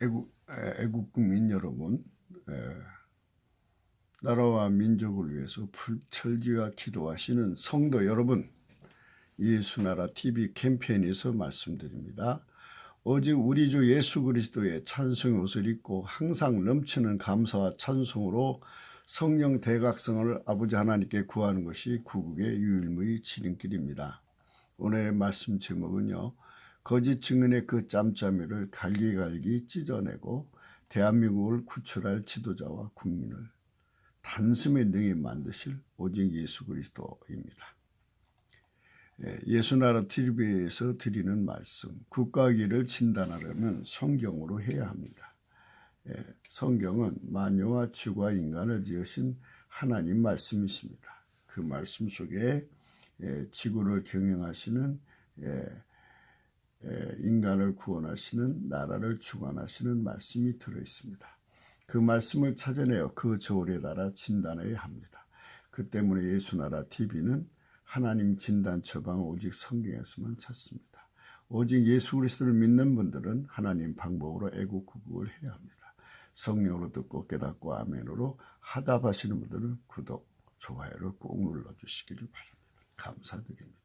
애국 국민 여러분, 나라와 민족을 위해서 철저히 기도하시는 성도 여러분, 예수나라 TV 캠페인에서 말씀드립니다. 오직 우리 주 예수 그리스도의 찬송의 옷을 입고 항상 넘치는 감사와 찬송으로 성령 대각성을 아버지 하나님께 구하는 것이 구국의 유일무이 지름길입니다. 오늘의 말씀 제목은요, 거짓 증언의 그 짬짬이를 갈기갈기 찢어내고 대한민국을 구출할 지도자와 국민을 단숨에 능히 만드실 오직 예수 그리스도입니다. 예수나라 TV에서 드리는 말씀, 국가기를 진단하려면 성경으로 해야 합니다. 성경은 만유와 지구와 인간을 지으신 하나님 말씀이십니다. 그 말씀 속에 지구를 경영하시는, 인간을 구원하시는, 나라를 주관하시는 말씀이 들어있습니다. 그 말씀을 찾아내어 그 저울에 달아 진단해야 합니다. 그 때문에 예수나라 TV는 하나님 진단 처방을 오직 성경에서만 찾습니다. 오직 예수 그리스도를 믿는 분들은 하나님 방법으로 애국구국을 해야 합니다. 성령으로 듣고 깨닫고 아멘으로 하답하시는 분들은 구독, 좋아요를 꼭 눌러주시기를 바랍니다. 감사드립니다.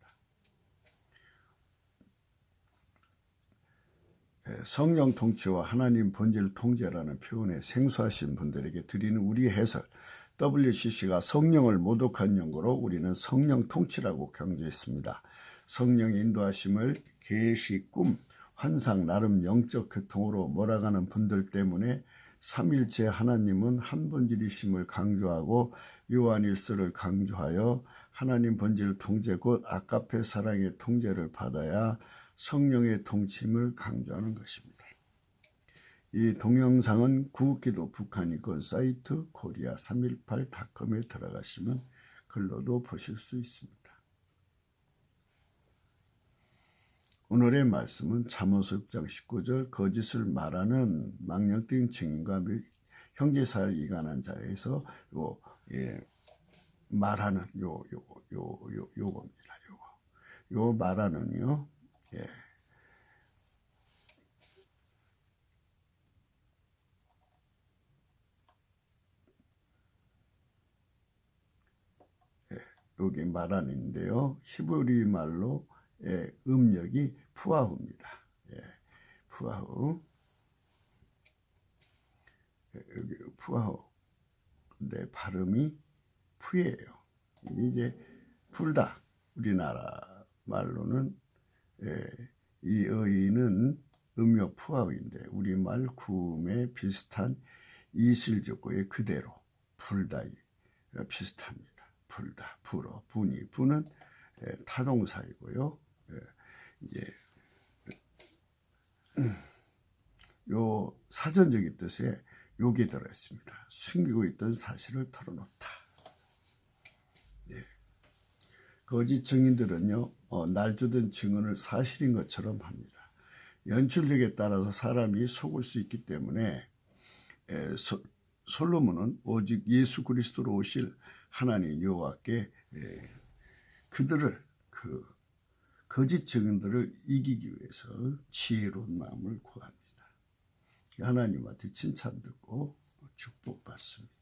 성령 통치와 하나님 본질 통제라는 표현에 생소하신 분들에게 드리는 우리 해설, WCC가 성령을 모독한 연구로 우리는 성령 통치라고 강조했습니다. 성령의 인도하심을 계시, 꿈, 환상, 나름 영적 교통으로 몰아가는 분들 때문에 삼일체 하나님은 한 본질이심을 강조하고 요한일서를 강조하여 하나님 본질 통제 곧 아가페 사랑의 통제를 받아야 성령의 통치임을 강조하는 것입니다. 이 동영상은 구국기도 북한인권 사이트 korea318.com에 들어가시면 글로도 보실 수 있습니다. 오늘의 말씀은 잠언서 6장 19절 거짓을 말하는 망령된 증인과 형제사를 이간한 자에서 말하는 요겁니다. 요 말하는요. 여기 말하는데요. 히브리 말로 음력이 푸아후입니다. 푸아후. 여기 푸아후. 근데 발음이 푸예요. 이제 풀다. 우리나라 말로는 이 어휘는 음력 푸아후인데 우리말 구음에 비슷한 이슬적고의 그대로 풀다 비슷합니다. 불다, 불어, 분이, 분은 타동사이고요. 이제 요 사전적인 뜻에 욕이 들어있습니다. 숨기고 있던 사실을 털어놓다. 거짓 증인들은요, 날조된 증언을 사실인 것처럼 합니다. 연출력에 따라서 사람이 속을 수 있기 때문에 솔로몬은 오직 예수 그리스도로 오실 하나님 여호와께 그들을 거짓 증인들을 이기기 위해서 지혜로운 마음을 구합니다. 하나님한테 칭찬 듣고 축복받습니다.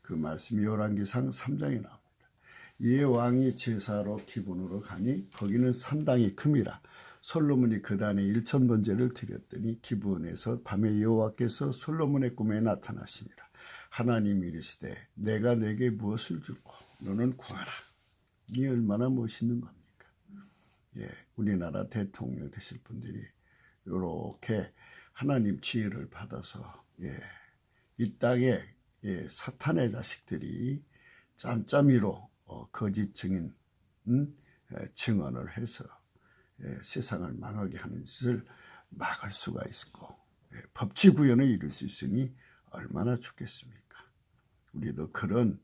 그 말씀이 열왕기상 3장에 나옵니다. 이에 왕이 제사로 기본으로 가니 거기는 산당이 큼이라. 솔로몬이 그 단에 1000번제를 드렸더니 기브온에서 밤에 여호와께서 솔로몬의 꿈에 나타나시니라. 하나님이 이르시되 내가 내게 무엇을 줄고 너는 구하라. 이 얼마나 멋있는 겁니까? 우리나라 대통령 되실 분들이 이렇게 하나님 지혜를 받아서 이 땅에 사탄의 자식들이 짬짬이로 거짓 증인 증언을 해서 세상을 망하게 하는 짓을 막을 수가 있고 법치 구현을 이룰 수 있으니 얼마나 좋겠습니까? 우리도 그런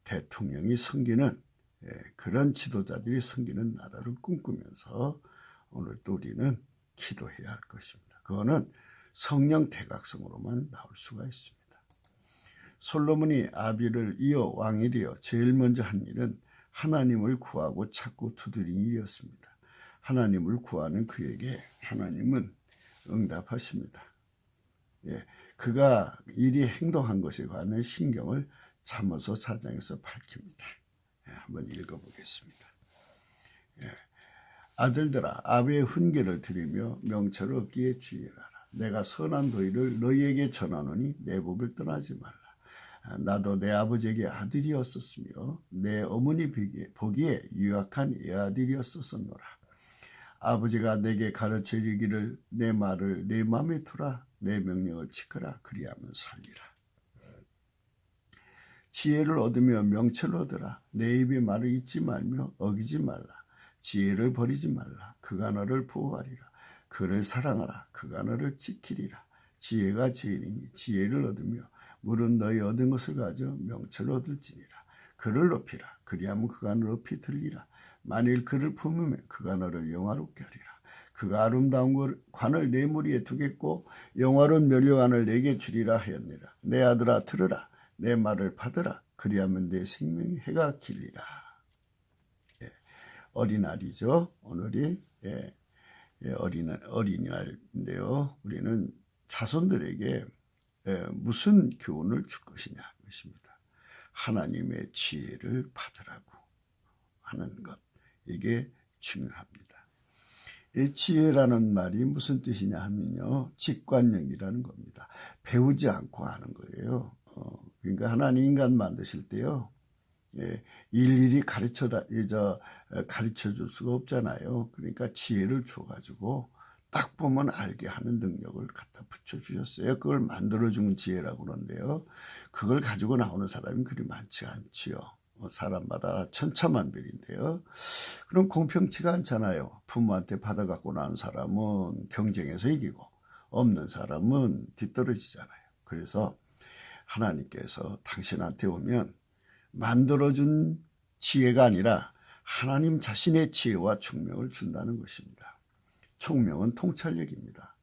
대통령이 섬기는 그런 지도자들이 섬기는 나라를 꿈꾸면서 오늘 또 우리는 기도해야 할 것입니다. 그거는 성령 대각성으로만 나올 수가 있습니다. 솔로몬이 아비를 이어 왕이 되어 제일 먼저 한 일은 하나님을 구하고 찾고 두드린 일이었습니다. 하나님을 구하는 그에게 하나님은 응답하십니다. 예, 그가 이리 행동한 것에 관한 신경을 잠언서 4장에서 밝힙니다. 예, 한번 읽어보겠습니다. 예, 아들들아 아비의 훈계를 들으며 명철을 얻기에 주의하라. 내가 선한 도리를 너희에게 전하노니 내 법을 떠나지 말라. 나도 내 아버지에게 아들이었었으며 내 어머니 보기에 유약한 애아들이었었노라. 아버지가 내게 가르쳐 주기를 내 말을 내 마음에 두라. 내 명령을 지켜라. 그리하면 살리라. 지혜를 얻으며 명철을 얻으라. 내 입의 말을 잊지 말며 어기지 말라. 지혜를 버리지 말라. 그가 너를 보호하리라. 그를 사랑하라. 그가 너를 지키리라. 지혜가 지혜이니 지혜를 얻으며 물은 너희 얻은 것을 가져 명철을 얻을지니라. 그를 높이라. 그리하면 그가 너 높이 들리라. 만일 그를 품으면 그가 너를 영화롭게 하리라. 그가 아름다운 관을 내 머리에 두겠고 영화로운 면류관을 내게 주리라 하였느니라. 내 아들아 들으라. 내 말을 받으라. 그리하면 내 생명이 해가 길리라. 예, 어린날이죠. 오늘이 어린이날인데요. 우리는 자손들에게 무슨 교훈을 줄 것이냐 것입니다. 하나님의 지혜를 받으라고 하는 것. 이게 중요합니다. 이 지혜라는 말이 무슨 뜻이냐 하면요. 직관력이라는 겁니다. 배우지 않고 하는 거예요. 그러니까 하나님 인간 만드실 때요. 일일이 가르쳐 줄 수가 없잖아요. 그러니까 지혜를 줘가지고 딱 보면 알게 하는 능력을 갖다 붙여주셨어요. 그걸 만들어준 지혜라고 그러는데요. 그걸 가지고 나오는 사람이 그리 많지 않지요. 사람마다 천차만별인데요. 그럼 공평치가 않잖아요. 부모한테 받아갖고 나온 사람은 경쟁에서 이기고 없는 사람은 뒤떨어지잖아요. 그래서 하나님께서 당신한테 오면 만들어준 지혜가 아니라 하나님 자신의 지혜와 총명을 준다는 것입니다. 총명은 통찰력입니다.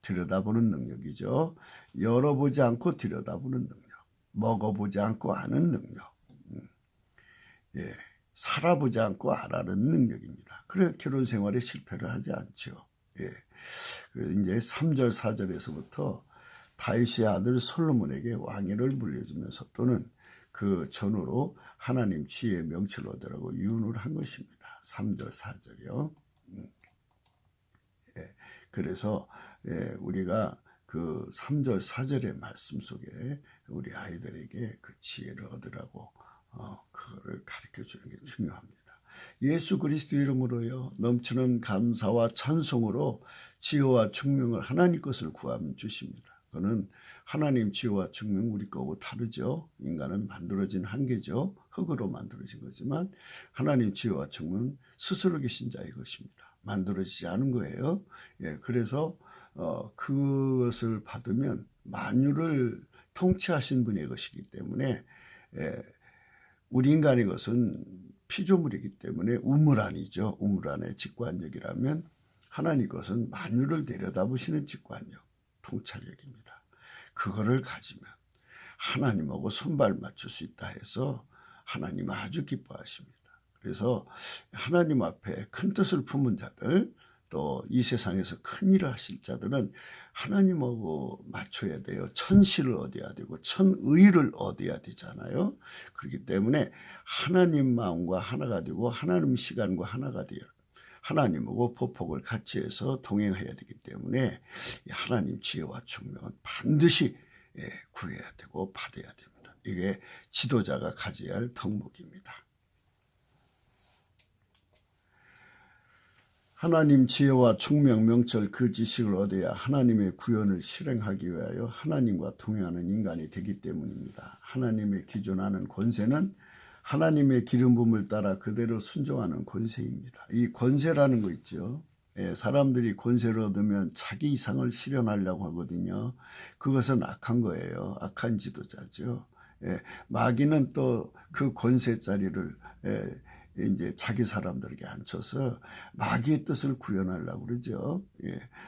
들여다보는 능력이죠. 열어보지 않고 들여다보는 능력, 먹어보지 않고 아는 능력, 살아보지 않고 알아는 능력입니다. 그래 결혼 생활에 실패를 하지 않죠. 이제 3절 4절에서부터 다윗의 아들 솔로몬에게 왕위를 물려주면서 또는 그 전후로 하나님 지혜의 명철을 얻으라고 유언을 한 것입니다. 3절 4절이요. 그래서 우리가 그 3절 4절의 말씀 속에 우리 아이들에게 그 지혜를 얻으라고 그거를 가르쳐 주는 게 중요합니다. 예수 그리스도 이름으로요 넘치는 감사와 찬송으로 지혜와 총명을 하나님 것을 구하면 주십니다. 그거는 하나님 지혜와 총명 우리 거하고 다르죠. 인간은 만들어진 한계죠. 흙으로 만들어진 거지만 하나님 지혜와 총명은 스스로 계신 자의 것입니다. 만들어지지 않은 거예요. 그래서 그것을 받으면 만유를 통치하신 분의 것이기 때문에 우리 인간의 것은 피조물이기 때문에 우물 안이죠. 우물 안의 직관력이라면 하나님 것은 만유를 내려다보시는 직관력, 통찰력입니다. 그거를 가지면 하나님하고 손발 맞출 수 있다 해서 하나님 아주 기뻐하십니다. 그래서 하나님 앞에 큰 뜻을 품은 자들, 또 이 세상에서 큰 일을 하실 자들은 하나님하고 맞춰야 돼요. 천시를 얻어야 되고 천의를 얻어야 되잖아요. 그렇기 때문에 하나님 마음과 하나가 되고 하나님 시간과 하나가 돼요. 하나님하고 보폭을 같이 해서 동행해야 되기 때문에 하나님 지혜와 총명은 반드시 구해야 되고 받아야 됩니다. 이게 지도자가 가져야 할 덕목입니다. 하나님 지혜와 총명, 명철 그 지식을 얻어야 하나님의 구원을 실행하기 위하여 하나님과 동행하는 인간이 되기 때문입니다. 하나님의 기존하는 권세는 하나님의 기름 부음을 따라 그대로 순종하는 권세입니다. 이 권세라는 거 있죠. 사람들이 권세를 얻으면 자기 이상을 실현하려고 하거든요. 그것은 악한 거예요. 악한 지도자죠. 마귀는 또 그 권세자리를 이제 자기 사람들에게 앉혀서 마귀의 뜻을 구현하려고 그러죠.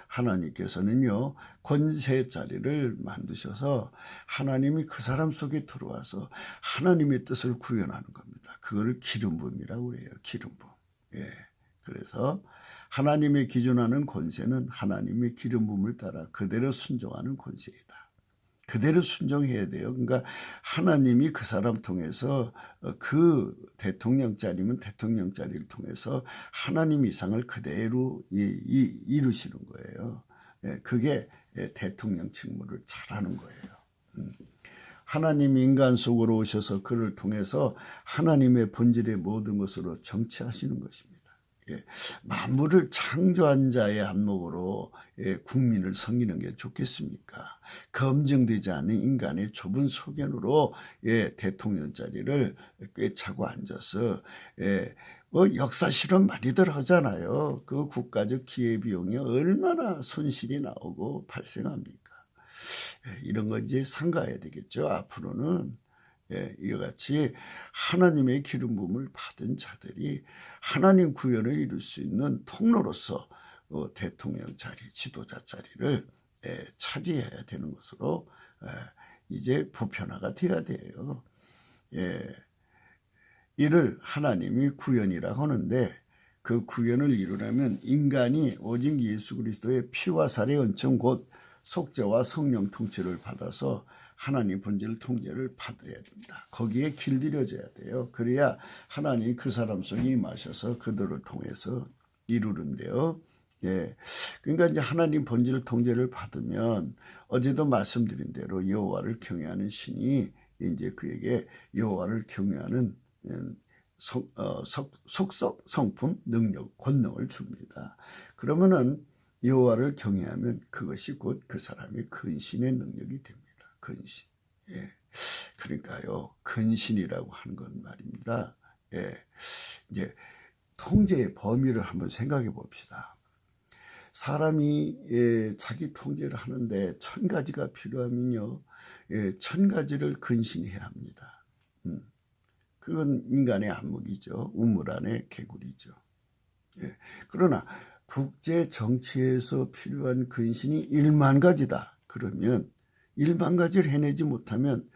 하나님께서는요 권세 자리를 만드셔서 하나님이 그 사람 속에 들어와서 하나님의 뜻을 구현하는 겁니다. 그거를 기름 부음이라고 그래요. 기름 부음. 그래서 하나님의 기준하는 권세는 하나님의 기름 부음을 따라 그대로 순종하는 권세이다. 그대로 순종해야 돼요. 그러니까 하나님이 그 사람 통해서 그 대통령 자리면 대통령 자리를 통해서 하나님 이상을 그대로 이루시는 거예요. 그게 대통령 직무를 잘하는 거예요. 하나님이 인간 속으로 오셔서 그를 통해서 하나님의 본질의 모든 것으로 정치하시는 것입니다. 만물을 창조한 자의 안목으로 국민을 섬기는 게 좋겠습니까? 검증되지 않은 인간의 좁은 소견으로 대통령 자리를 꿰차고 앉아서 뭐 역사 실험 많이들 하잖아요. 그 국가적 기회비용이 얼마나 손실이 나오고 발생합니까? 이런 거 이제 삼가해야 되겠죠. 앞으로는 이와 같이 하나님의 기름 부음을 받은 자들이 하나님 구현을 이룰 수 있는 통로로서 대통령 자리, 지도자 자리를 차지해야 되는 것으로 이제 보편화가 되어야 돼요. 이를 하나님이 구현이라고 하는데 그 구현을 이루려면 인간이 오직 예수 그리스도의 피와 살의 은총 곧 속죄와 성령 통치를 받아서 하나님 본질 통제를 받아야 된다. 거기에 길들여져야 돼요. 그래야 하나님이 그 사람 속에 임하셔서 그들을 통해서 이루는데요. 그러니까 이제 하나님 본질 통제를 받으면 어제도 말씀드린 대로 여호와를 경외하는 신이 이제 그에게 여호와를 경외하는 속성, 성품, 능력, 권능을 줍니다. 그러면은 여호와를 경외하면 그것이 곧 그 사람의 근신의 능력이 됩니다. 근신. 그러니까요, 근신이라고 하는 건 말입니다. 이제 통제의 범위를 한번 생각해 봅시다. 사람이 자기 통제를 하는데 1000가지가 필요하면요, 1000가지를 근신해야 합니다. 그건 인간의 안목이죠. 우물 안의 개구리죠. 그러나 국제 정치에서 필요한 근신이 1만 가지다. 그러면 1만 가지를 해내지 못하면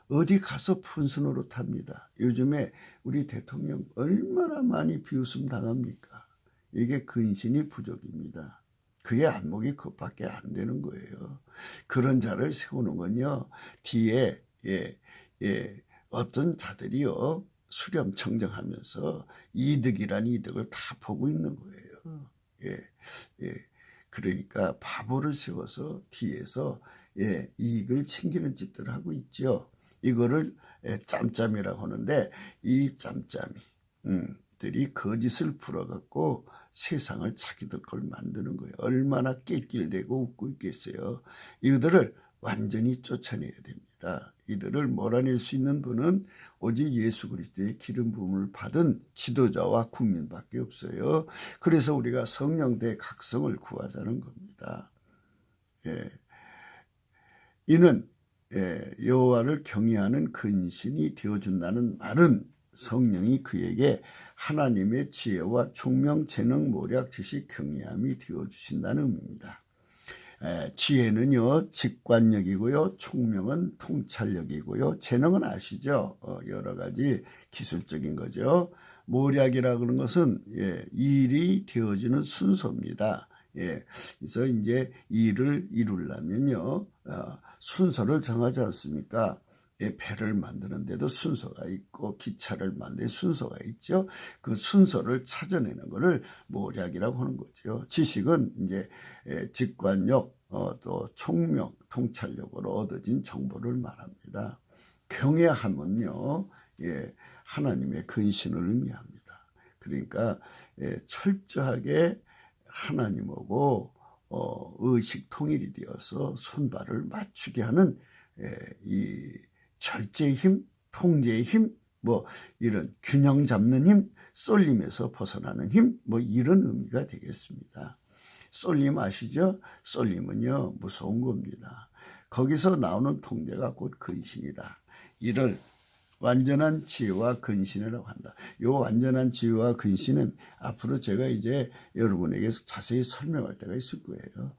어디 가서 푼순으로 탑니다. 요즘에 우리 대통령 얼마나 많이 비웃음 당합니까? 이게 근신이 부족입니다. 그의 안목이 그것밖에 안 되는 거예요. 그런 자를 세우는 건요, 뒤에 어떤 자들이요 수렴 청정하면서 이득이란 이득을 다 보고 있는 거예요. 그러니까 바보를 세워서 뒤에서 이익을 챙기는 짓들을 하고 있죠. 이거를 짬짬이라고 하는데 이 짬짬이들이 거짓을 풀어갖고 세상을 자기들 걸 만드는 거예요. 얼마나 낄낄대고 웃고 있겠어요. 이들을 완전히 쫓아내야 됩니다. 이들을 몰아낼 수 있는 분은 오직 예수 그리스도의 기름 부음을 받은 지도자와 국민밖에 없어요. 그래서 우리가 성령대 각성을 구하자는 겁니다. 이는 여호와를 경외하는 근신이 되어준다는 말은 성령이 그에게 하나님의 지혜와 총명, 재능, 모략, 지식, 경외함이 되어주신다는 의미입니다. 지혜는요 직관력이고요, 총명은 통찰력이고요, 재능은 아시죠? 여러 가지 기술적인 거죠. 모략이라 그런 것은 일이 되어지는 순서입니다. 그래서 이제 일을 이루려면요 순서를 정하지 않습니까? 배를 만드는데도 순서가 있고 기차를 만드는 순서가 있죠. 그 순서를 찾아내는 것을 모략이라고 하는 거죠. 지식은 이제 직관력, 또 총명, 통찰력으로 얻어진 정보를 말합니다. 경외함은요, 하나님의 근신을 의미합니다. 그러니까 철저하게 하나님하고 의식 통일이 되어서 손발을 맞추게 하는 이 절제의 힘, 통제의 힘, 뭐 이런 균형 잡는 힘, 쏠림에서 벗어나는 힘, 뭐 이런 의미가 되겠습니다. 쏠림 아시죠? 쏠림은요 무서운 겁니다. 거기서 나오는 통제가 곧 근신이다. 이를 완전한 지혜와 근신이라고 한다. 이 완전한 지혜와 근신은 앞으로 제가 이제 여러분에게 자세히 설명할 때가 있을 거예요.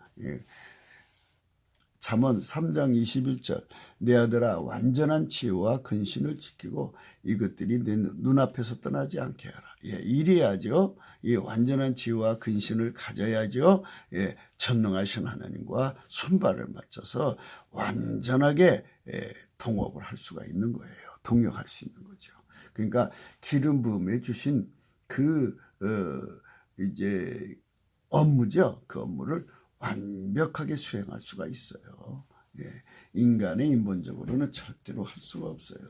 잠언 3장 21절 내 아들아 완전한 지혜와 근신을 지키고 이것들이 내 눈앞에서 떠나지 않게 하라. 이래야죠. 이 완전한 지혜와 근신을 가져야죠. 전능하신 하나님과 손발을 맞춰서 완전하게 동업을 할 수가 있는 거예요. 동역할 수 있는 거죠. 그러니까 기름 부음에 주신 그 이제 업무죠. 그 업무를 완벽하게 수행할 수가 있어요. 인간의 인본적으로는 절대로 할 수가 없어요.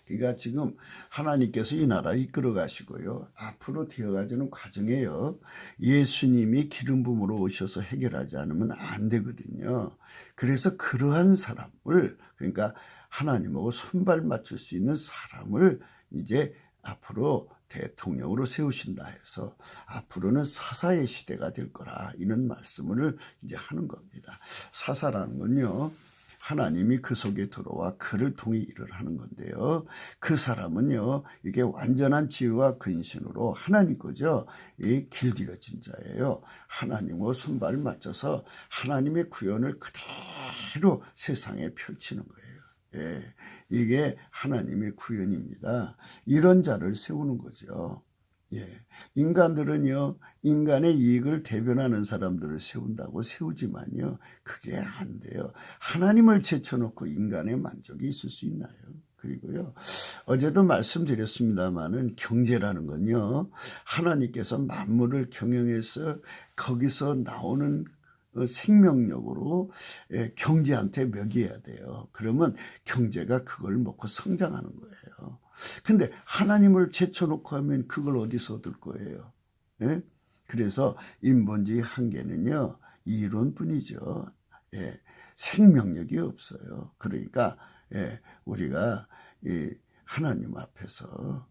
그러니까 지금 하나님께서 이 나라를 이끌어 가시고요. 앞으로 되어가지는 과정에요. 예수님이 기름 부음으로 오셔서 해결하지 않으면 안 되거든요. 그래서 그러한 사람을, 그러니까 하나님하고 손발 맞출 수 있는 사람을 이제 앞으로 대통령으로 세우신다 해서 앞으로는 사사의 시대가 될 거라, 이런 말씀을 이제 하는 겁니다. 사사라는 건요, 하나님이 그 속에 들어와 그를 통해 일을 하는 건데요. 그 사람은요, 이게 완전한 지혜와 근신으로 하나님 거죠. 이 길들여진 자예요. 하나님과 손발을 맞춰서 하나님의 구현을 그대로 세상에 펼치는 거예요. 이게 하나님의 구현입니다. 이런 자를 세우는 거죠. 인간들은요, 인간의 이익을 대변하는 사람들을 세운다고 세우지만요, 그게 안 돼요. 하나님을 제쳐놓고 인간의 만족이 있을 수 있나요? 그리고요, 어제도 말씀드렸습니다마는 경제라는 건요, 하나님께서 만물을 경영해서 거기서 나오는 생명력으로 경제한테 먹여야 돼요. 그러면 경제가 그걸 먹고 성장하는 거예요. 근데 하나님을 제쳐놓고 하면 그걸 어디서 얻을 거예요? 그래서 인본주의 한계는요, 이론뿐이죠. 생명력이 없어요. 그러니까 우리가 하나님 앞에서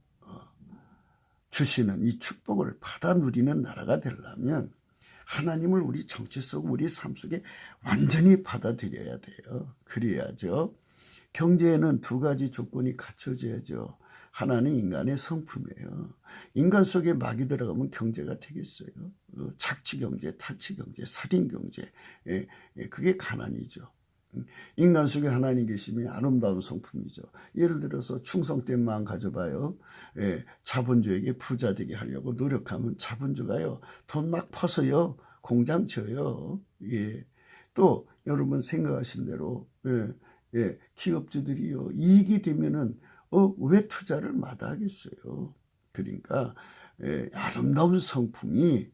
주시는 이 축복을 받아 누리는 나라가 되려면 하나님을 우리 정체 속 우리 삶 속에 완전히 받아들여야 돼요. 그래야죠. 경제에는 두 가지 조건이 갖춰져야죠. 하나는 인간의 성품이에요. 인간 속에 막이 들어가면 경제가 되겠어요. 착취경제, 탈취경제, 살인경제, 그게 가난이죠. 인간 속에 하나님 계시면 아름다운 성품이죠. 예를 들어서 충성된 마음 가져봐요. 자본주에게 부자 되게 하려고 노력하면 자본주가요, 돈 막 퍼서요, 공장 쳐요. 또 여러분 생각하신 대로 기업주들이요, 이익이 되면은 왜 투자를 마다하겠어요. 그러니까 아름다운 성품이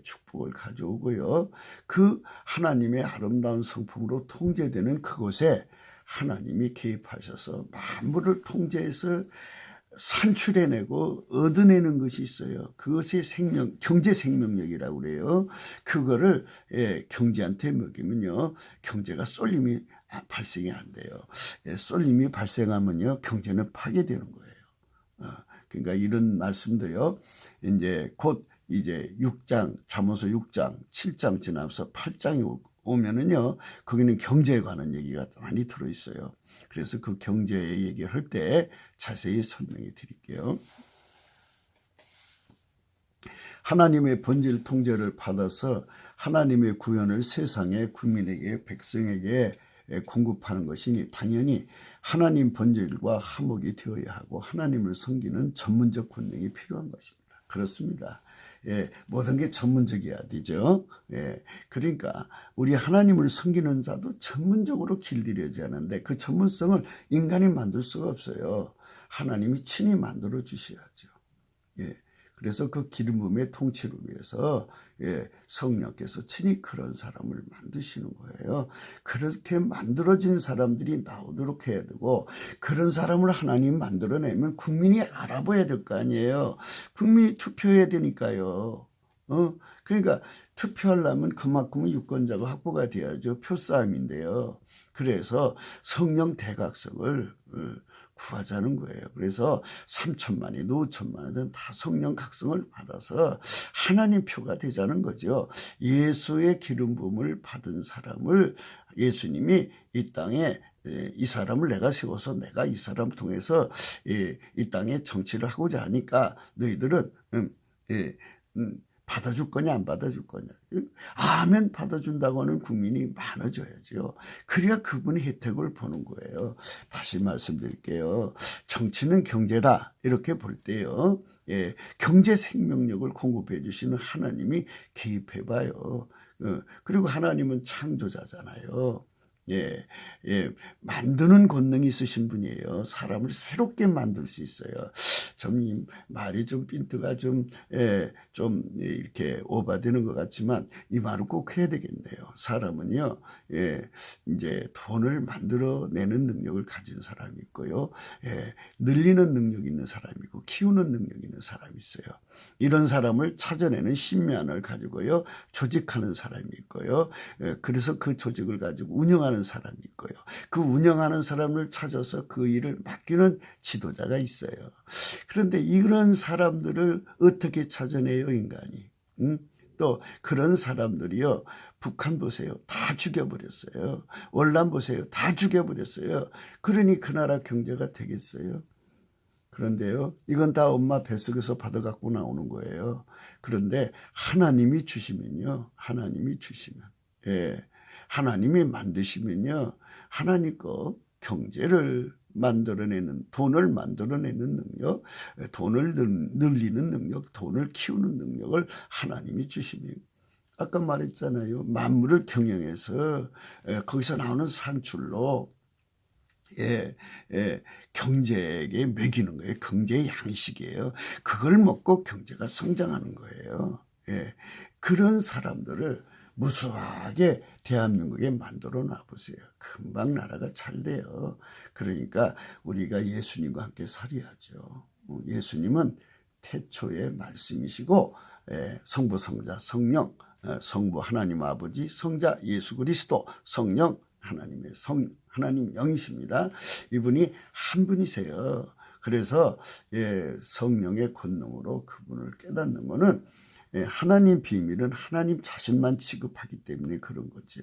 축복을 가져오고요, 그 하나님의 아름다운 성품으로 통제되는 그곳에 하나님이 개입하셔서 만물을 통제해서 산출해내고 얻어내는 것이 있어요. 그것이 경제 생명력이라고 그래요. 그거를 경제한테 먹이면요, 경제가 쏠림이 발생이 안 돼요. 쏠림이 발생하면요, 경제는 파괴되는 거예요. 그러니까 이런 말씀도요, 이제 곧 이제 6장, 잠언서 6장, 7장 지나서 8장이 오면은요, 거기는 경제에 관한 얘기가 많이 들어있어요. 그래서 그 경제 얘기를 할 때 자세히 설명해 드릴게요. 하나님의 번질 통제를 받아서 하나님의 구현을 세상의 국민에게, 백성에게 공급하는 것이니 당연히 하나님 번질과 화목이 되어야 하고 하나님을 섬기는 전문적 권능이 필요한 것입니다. 그렇습니다. 모든 게 전문적이어야 되죠. 그러니까 우리 하나님을 섬기는 자도 전문적으로 길들여져야 하는데 그 전문성을 인간이 만들 수가 없어요. 하나님이 친히 만들어 주셔야죠. 그래서 그 기름 부음의 통치를 위해서 성령께서 친히 그런 사람을 만드시는 거예요. 그렇게 만들어진 사람들이 나오도록 해야 되고, 그런 사람을 하나님 만들어내면 국민이 알아봐야 될 거 아니에요. 국민이 투표해야 되니까요. 그러니까 투표하려면 그만큼은 유권자가 확보가 돼야죠. 표싸움인데요. 그래서 성령 대각성을 구하자는 거예요. 그래서 3천만이든 5천만이든 다 성령 각성을 받아서 하나님 표가 되자는 거죠. 예수의 기름 부음을 받은 사람을 예수님이 이 땅에 이 사람을 내가 세워서 내가 이 사람을 통해서 이 땅에 정치를 하고자 하니까 너희들은 받아줄 거냐 안 받아줄 거냐. 아멘 받아준다고 하는 국민이 많아져야죠. 그래야 그분이 혜택을 보는 거예요. 다시 말씀드릴게요. 정치는 경제다 이렇게 볼 때요. 예, 경제 생명력을 공급해 주시는 하나님이 개입해 봐요. 그리고 하나님은 창조자잖아요. 예, 예, 만드는 권능이 있으신 분이에요. 사람을 새롭게 만들 수 있어요. 좀 말이 좀 핀트가 좀 이렇게 오바되는 것 같지만 이 말을 꼭 해야 되겠네요. 사람은요, 이제 돈을 만들어내는 능력을 가진 사람이 있고요, 늘리는 능력이 있는 사람이 있고 키우는 능력이 있는 사람이 있어요. 이런 사람을 찾아내는 신면을 가지고요, 조직하는 사람이 있고요, 그래서 그 조직을 가지고 운영하는 사람이 있고요. 그 운영하는 사람을 찾아서 그 일을 맡기는 지도자가 있어요. 그런데 이런 사람들을 어떻게 찾아내요, 인간이? 또 그런 사람들이요, 북한 보세요. 다 죽여버렸어요. 월남 보세요. 다 죽여버렸어요. 그러니 그 나라 경제가 되겠어요? 그런데요, 이건 다 엄마 뱃속에서 받아갖고 나오는 거예요. 그런데 하나님이 주시면요, 하나님이 주시면, 하나님이 만드시면요, 하나님 거 경제를 만들어내는, 돈을 만들어내는 능력, 돈을 늘리는 능력, 돈을 키우는 능력을 하나님이 주시면, 아까 말했잖아요. 만물을 경영해서 거기서 나오는 산출로 경제에 먹이는 거예요. 경제의 양식이에요. 그걸 먹고 경제가 성장하는 거예요. 그런 사람들을 무수하게 대한민국에 만들어 놔보세요. 금방 나라가 잘 돼요. 그러니까 우리가 예수님과 함께 살아야죠. 예수님은 태초의 말씀이시고 성부, 성자, 성령, 성부 하나님 아버지, 성자 예수 그리스도, 성령 하나님의 하나님 영이십니다. 이분이 한 분이세요. 그래서 성령의 권능으로 그분을 깨닫는 것은 하나님 비밀은 하나님 자신만 취급하기 때문에 그런 거죠.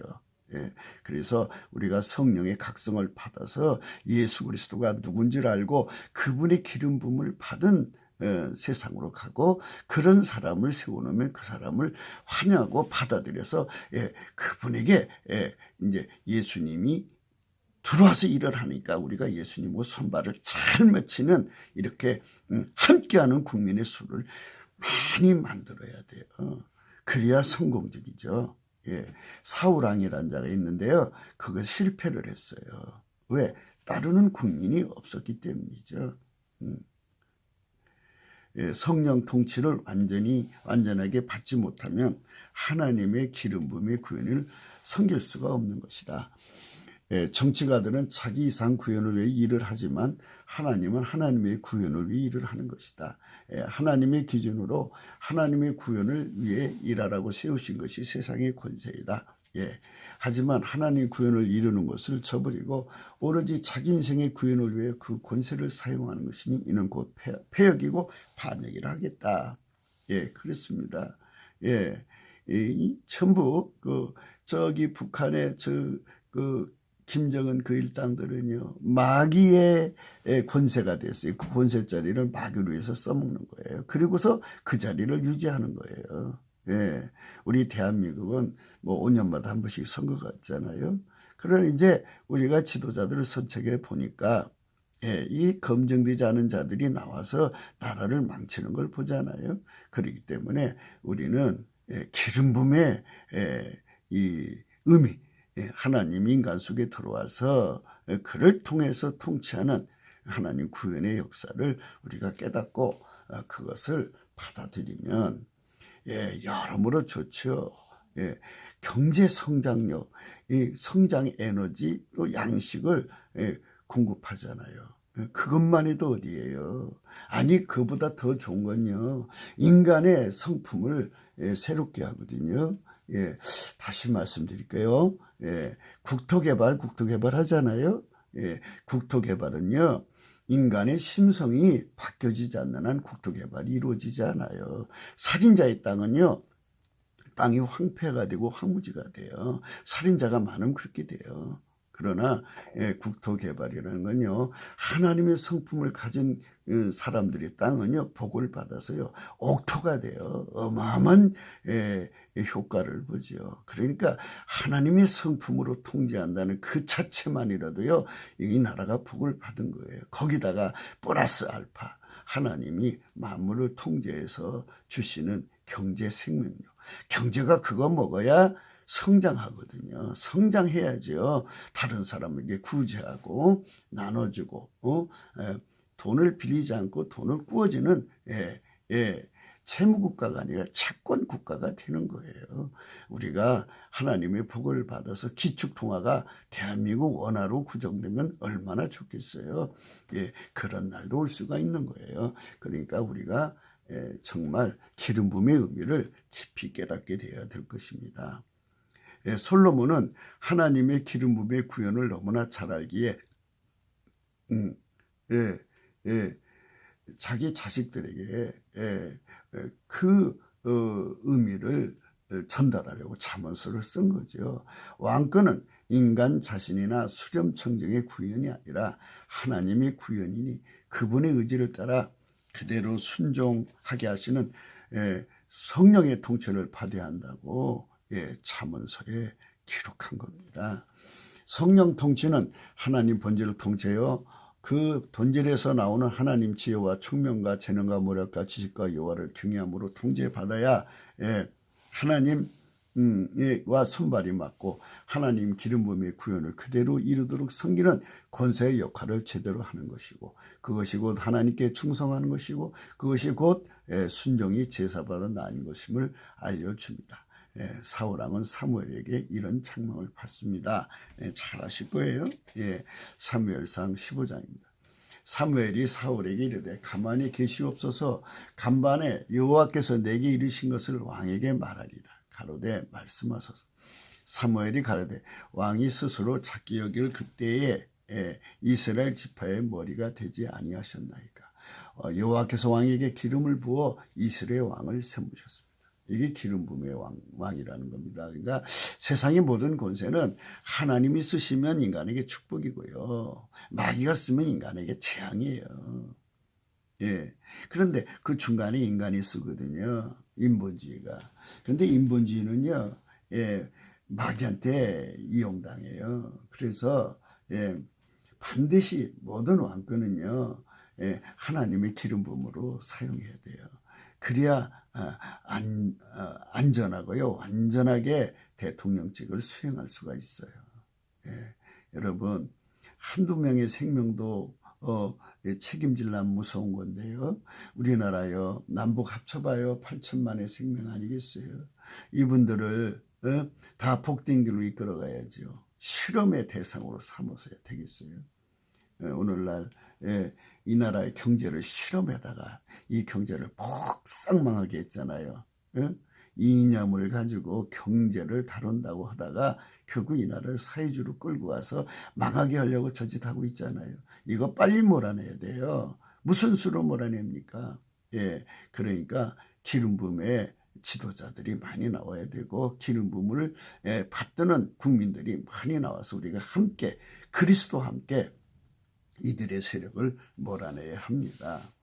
그래서 우리가 성령의 각성을 받아서 예수 그리스도가 누군지를 알고 그분의 기름 부음을 받은 세상으로 가고, 그런 사람을 세워놓으면 그 사람을 환영하고 받아들여서 그분에게 이제 예수님이 들어와서 일을 하니까 우리가 예수님과 손발을 잘 맞추는 이렇게 함께하는 국민의 수를 많이 만들어야 돼요. 그래야 성공적이죠. 사울왕이라는 자가 있는데요, 그거 실패를 했어요. 왜? 따르는 국민이 없었기 때문이죠. 성령 통치를 완전하게 받지 못하면 하나님의 기름 부음의 구원을 섬길 수가 없는 것이다. 정치가들은 자기 이상 구현을 위해 일을 하지만 하나님은 하나님의 구현을 위해 일을 하는 것이다. 하나님의 기준으로 하나님의 구현을 위해 일하라고 세우신 것이 세상의 권세이다. 하지만 하나님의 구현을 이루는 것을 저버리고 오로지 자기 인생의 구현을 위해 그 권세를 사용하는 것이니 이는 곧 폐역이고 반역이라 하겠다. 그렇습니다. 전부 저기 북한의 김정은 그 일당들은요, 마귀의 권세가 됐어요. 그 권세 자리를 마귀를 위해서 써먹는 거예요. 그리고서 그 자리를 유지하는 거예요. 우리 대한민국은 뭐 5년마다 한 번씩 선거가 있잖아요. 그러나 이제 우리가 지도자들을 선택해 보니까 이 검증되지 않은 자들이 나와서 나라를 망치는 걸 보잖아요. 그렇기 때문에 우리는 기름 부음의 이 의미, 하나님 인간 속에 들어와서 그를 통해서 통치하는 하나님 구원의 역사를 우리가 깨닫고 그것을 받아들이면 여러모로 좋죠. 경제 성장력, 이 성장 에너지 또 양식을 공급하잖아요. 그것만 해도 어디예요. 아니 그보다 더 좋은 건요, 인간의 성품을 새롭게 하거든요. 다시 말씀드릴게요. 국토개발 하잖아요. 국토개발은요, 인간의 심성이 바뀌어지지 않는 한 국토개발이 이루어지지 않아요. 살인자의 땅은요, 땅이 황폐가 되고 황무지가 돼요. 살인자가 많으면 그렇게 돼요. 그러나 국토 개발이라는 건요, 하나님의 성품을 가진 사람들이 땅은요 복을 받아서요 옥토가 돼요. 어마어마한 효과를 보죠. 그러니까 하나님의 성품으로 통제한다는 그 자체만이라도요 이 나라가 복을 받은 거예요. 거기다가 플러스 알파 하나님이 만물을 통제해서 주시는 경제 생명력. 경제가 그거 먹어야 성장하거든요. 성장해야죠. 다른 사람에게 구제하고 나눠주고 돈을 빌리지 않고 돈을 꾸어지는 채무국가가 아니라 채권국가가 되는 거예요. 우리가 하나님의 복을 받아서 기축통화가 대한민국 원화로 구정되면 얼마나 좋겠어요. 그런 날도 올 수가 있는 거예요. 그러니까 우리가 정말 기름 부음의 의미를 깊이 깨닫게 되어야 될 것입니다. 솔로몬은 하나님의 기름 부음의 구현을 너무나 잘 알기에 자기 자식들에게 그 의미를 전달하려고 잠언서를 쓴 거죠. 왕권은 인간 자신이나 수렴청정의 구현이 아니라 하나님의 구현이니 그분의 의지를 따라 그대로 순종하게 하시는 성령의 통치를 받아야 한다고 잠언서에 기록한 겁니다. 성령 통치는 하나님 본질을 통치해요. 그 본질에서 나오는 하나님 지혜와 총명과 재능과 모략과 지식과 여호와를 경외함으로 통제받아야 하나님과 손발이 맞고 하나님 기름 부음의 구현을 그대로 이루도록 섬기는 권세의 역할을 제대로 하는 것이고 그것이 곧 하나님께 충성하는 것이고 그것이 곧 순종이 제사받아 나인 것임을 알려줍니다. 사울왕은 사무엘에게 이런 책망을 받습니다. 잘 아실 거예요. 사무엘상 15장입니다. 사무엘이 사울에게 이르되 가만히 계시옵소서. 간밤에 여호와께서 내게 이르신 것을 왕에게 말하리라. 가로되 말씀하소서. 사무엘이 가로되 왕이 스스로 작게 여길 그때에 이스라엘 지파의 머리가 되지 아니하셨나이까. 여호와께서 왕에게 기름을 부어 이스라엘 왕을 세우셨습니다. 이게 기름 부음의 왕이라는 겁니다. 그러니까 세상의 모든 권세는 하나님이 쓰시면 인간에게 축복이고요. 마귀가 쓰면 인간에게 재앙이에요. 그런데 그 중간에 인간이 쓰거든요. 인본주의가. 그런데 인본주의는요, 마귀한테 이용당해요. 그래서 반드시 모든 왕권은요, 하나님의 기름 부음으로 사용해야 돼요. 그래야 안전하고요, 완전하게 대통령직을 수행할 수가 있어요. 여러분, 한두 명의 생명도 책임질라면 무서운 건데요. 우리나라요, 남북 합쳐봐요 8천만의 생명 아니겠어요? 이분들을 다 복된 길로 이끌어가야죠. 실험의 대상으로 삼아서야 되겠어요. 오늘날 이 나라의 경제를 실험에다가 이 경제를 폭삭망하게 했잖아요. 이념을 가지고 경제를 다룬다고 하다가 결국 이 나라를 사회주로 끌고 와서 망하게 하려고 저짓하고 있잖아요. 이거 빨리 몰아내야 돼요. 무슨 수로 몰아냅니까? 그러니까 기름 부음에 지도자들이 많이 나와야 되고 기름 부음을 받드는 국민들이 많이 나와서 우리가 함께 그리스도와 함께 이들의 세력을 몰아내야 합니다.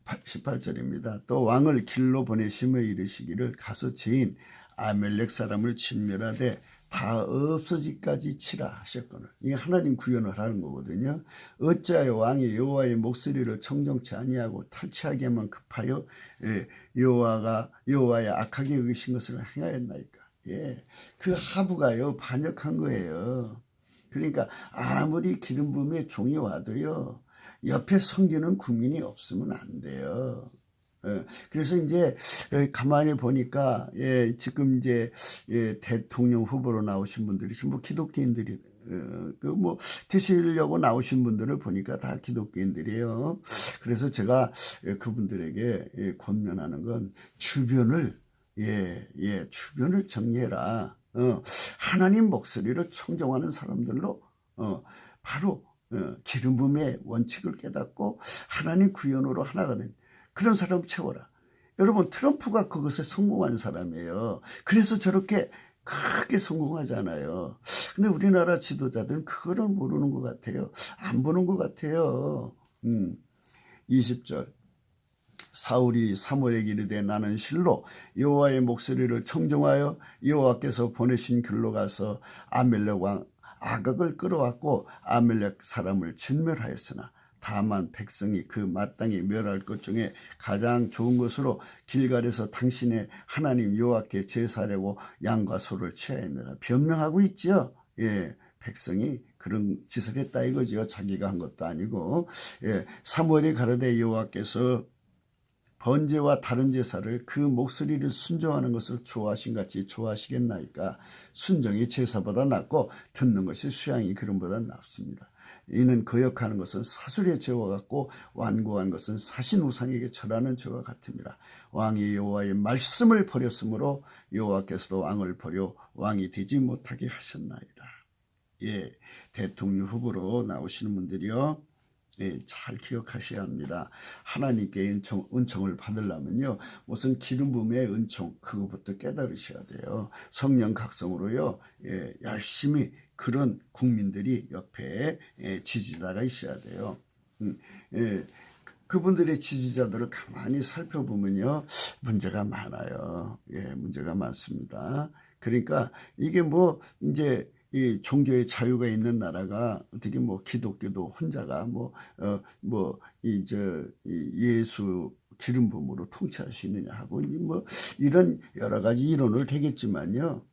18절입니다. 또 왕을 길로 보내시며 이르시기를 가서 죄인 아멜렉 사람을 진멸하되 다 없어지까지 치라 하셨거늘. 이게 하나님 구현을 하는 거거든요. 어찌하여 왕이 여호와의 목소리를 청정치 아니하고 탈취하게만 급하여 여호와의 악하게 여기신 것을 행하였나이까. 그 하부가요 반역한 거예요. 그러니까 아무리 기름 부음의 종이 와도요 옆에 섬기는 국민이 없으면 안 돼요. 그래서 이제 가만히 보니까 지금 이제 대통령 후보로 나오신 분들이 뭐 기독교인들이 뭐 되시려고 나오신 분들을 보니까 다 기독교인들이에요. 그래서 제가 그분들에게 권면하는 건 주변을 주변을 정리해라. 하나님 목소리를 청정하는 사람들로 바로 기름 부음의 원칙을 깨닫고 하나님 구현으로 하나가 된 그런 사람을 채워라. 여러분 트럼프가 그것에 성공한 사람이에요. 그래서 저렇게 크게 성공하잖아요. 근데 우리나라 지도자들은 그거를 모르는 것 같아요. 안 보는 것 같아요. 20절 사울이 사무엘에게 이르되 나는 실로 여호와의 목소리를 청종하여 여호와께서 보내신 길로 가서 아멜렉 왕 아각을 끌어왔고 아멜렉 사람을 진멸하였으나 다만 백성이 그 마땅히 멸할 것 중에 가장 좋은 것으로 길갈에서 당신의 하나님 여호와께 제사하려고 양과 소를 취하였느라 변명하고 있지요. 예, 백성이 그런 짓을 했다 이거지요. 자기가 한 것도 아니고. 예, 사무엘이 가로되 여호와께서 번제와 다른 제사를 그 목소리를 순종하는 것을 좋아하신 같이 좋아하시겠나이까. 순종이 제사보다 낫고 듣는 것이 수양이 기름보다 낫습니다. 이는 거역하는 것은 사술의 죄와 같고 완고한 것은 사신 우상에게 절하는 죄와 같습니다. 왕이 여호와의 말씀을 버렸으므로 여호와께서도 왕을 버려 왕이 되지 못하게 하셨나이다. 예, 대통령 후보로 나오시는 분들이요. 예, 잘 기억하셔야 합니다. 하나님께 은총을 받으려면요, 무슨 기름 부음의 은총 그거부터 깨달으셔야 돼요. 성령 각성으로요, 예, 열심히 그런 국민들이 옆에 지지자가 있어야 돼요. 예, 그분들의 지지자들을 가만히 살펴보면요, 문제가 많아요. 예, 문제가 많습니다. 그러니까 이게 뭐 이제 이 종교의 자유가 있는 나라가 어떻게 뭐 기독교도 혼자가 예수 기름 부음으로 통치할 수 있느냐 하고 뭐 이런 여러 가지 이론을 되겠지만요.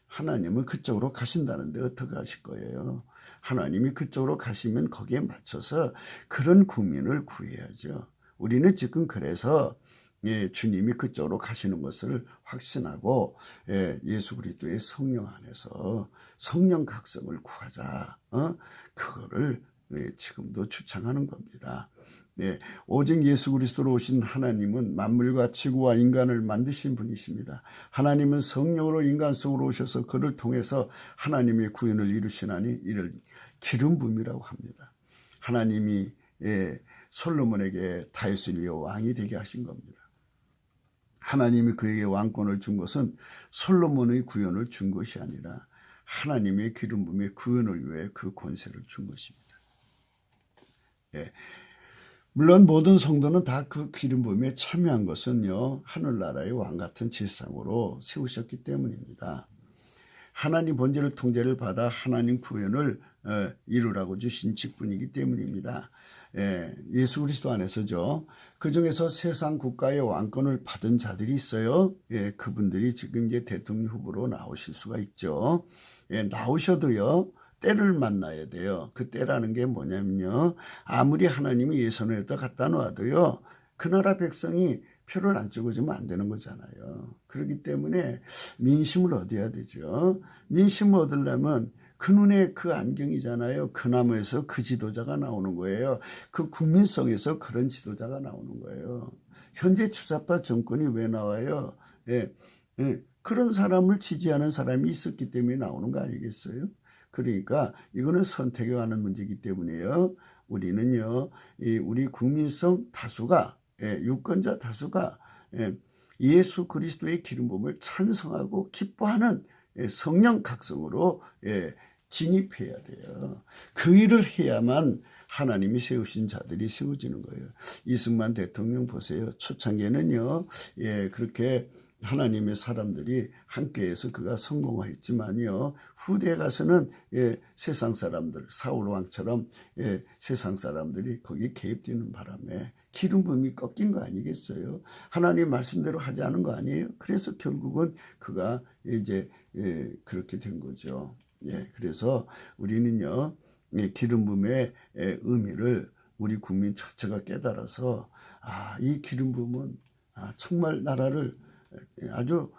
하나님은 그쪽으로 가신다는데 어떻게 하실 거예요? 하나님이 그쪽으로 가시면 거기에 맞춰서 그런 국민을 구해야죠. 우리는 지금 그래서 예, 주님이 그쪽으로 가시는 것을 확신하고 예, 예수 그리스도의 성령 안에서 성령 각성을 구하자. 그거를 예, 지금도 주창하는 겁니다. 네, 오직 예수 그리스도로 오신 하나님은 만물과 지구와 인간을 만드신 분이십니다. 하나님은 성령으로 인간 속으로 오셔서 그를 통해서 하나님의 구원을 이루시나니 이를 기름 부음이라고 합니다. 하나님이 예, 솔로몬에게 다윗을 이어 왕이 되게 하신 겁니다. 하나님이 그에게 왕권을 준 것은 솔로몬의 구원을 준 것이 아니라 하나님의 기름 부음의 구원을 위해 그 권세를 준 것입니다. 예. 물론 모든 성도는 다 그 기름 부음에 참여한 것은요, 하늘나라의 왕 같은 제사장으로 세우셨기 때문입니다. 하나님 본질을 통제를 받아 하나님 구원을 이루라고 주신 직분이기 때문입니다. 예수 그리스도 안에서죠. 그 중에서 세상 국가의 왕권을 받은 자들이 있어요. 예, 그분들이 지금 이제 대통령 후보로 나오실 수가 있죠. 예, 나오셔도요, 때를 만나야 돼요. 그 때라는 게 뭐냐면요, 아무리 하나님이 예선에다 갖다 놔도요, 그 나라 백성이 표를 안 찍어주면 안 되는 거잖아요. 그렇기 때문에 민심을 얻어야 되죠. 민심을 얻으려면 그 눈에 그 안경이잖아요. 그 나무에서 그 지도자가 나오는 거예요. 그 국민성에서 그런 지도자가 나오는 거예요. 현재 주사파 정권이 왜 나와요? 예, 예, 그런 사람을 지지하는 사람이 있었기 때문에 나오는 거 아니겠어요? 그러니까 이거는 선택에 관한 문제이기 때문에요. 우리는요, 우리 국민성 다수가 유권자 다수가 예수 그리스도의 기름 부음을 찬성하고 기뻐하는 성령 각성으로 진입해야 돼요. 그 일을 해야만 하나님이 세우신 자들이 세워지는 거예요. 이승만 대통령 보세요. 초창기에는요, 그렇게 하나님의 사람들이 함께해서 그가 성공했지만요, 후대에 가서는 세상 사람들, 사울 왕처럼 세상 사람들이 거기 개입되는 바람에 기름 부음이 꺾인 거 아니겠어요? 하나님 말씀대로 하지 않은 거 아니에요? 그래서 결국은 그가 이제 그렇게 된 거죠. 그래서 우리는요, 기름 부음의 의미를 우리 국민 전체가 깨달아서 이 기름 부음은 정말 나라를 아주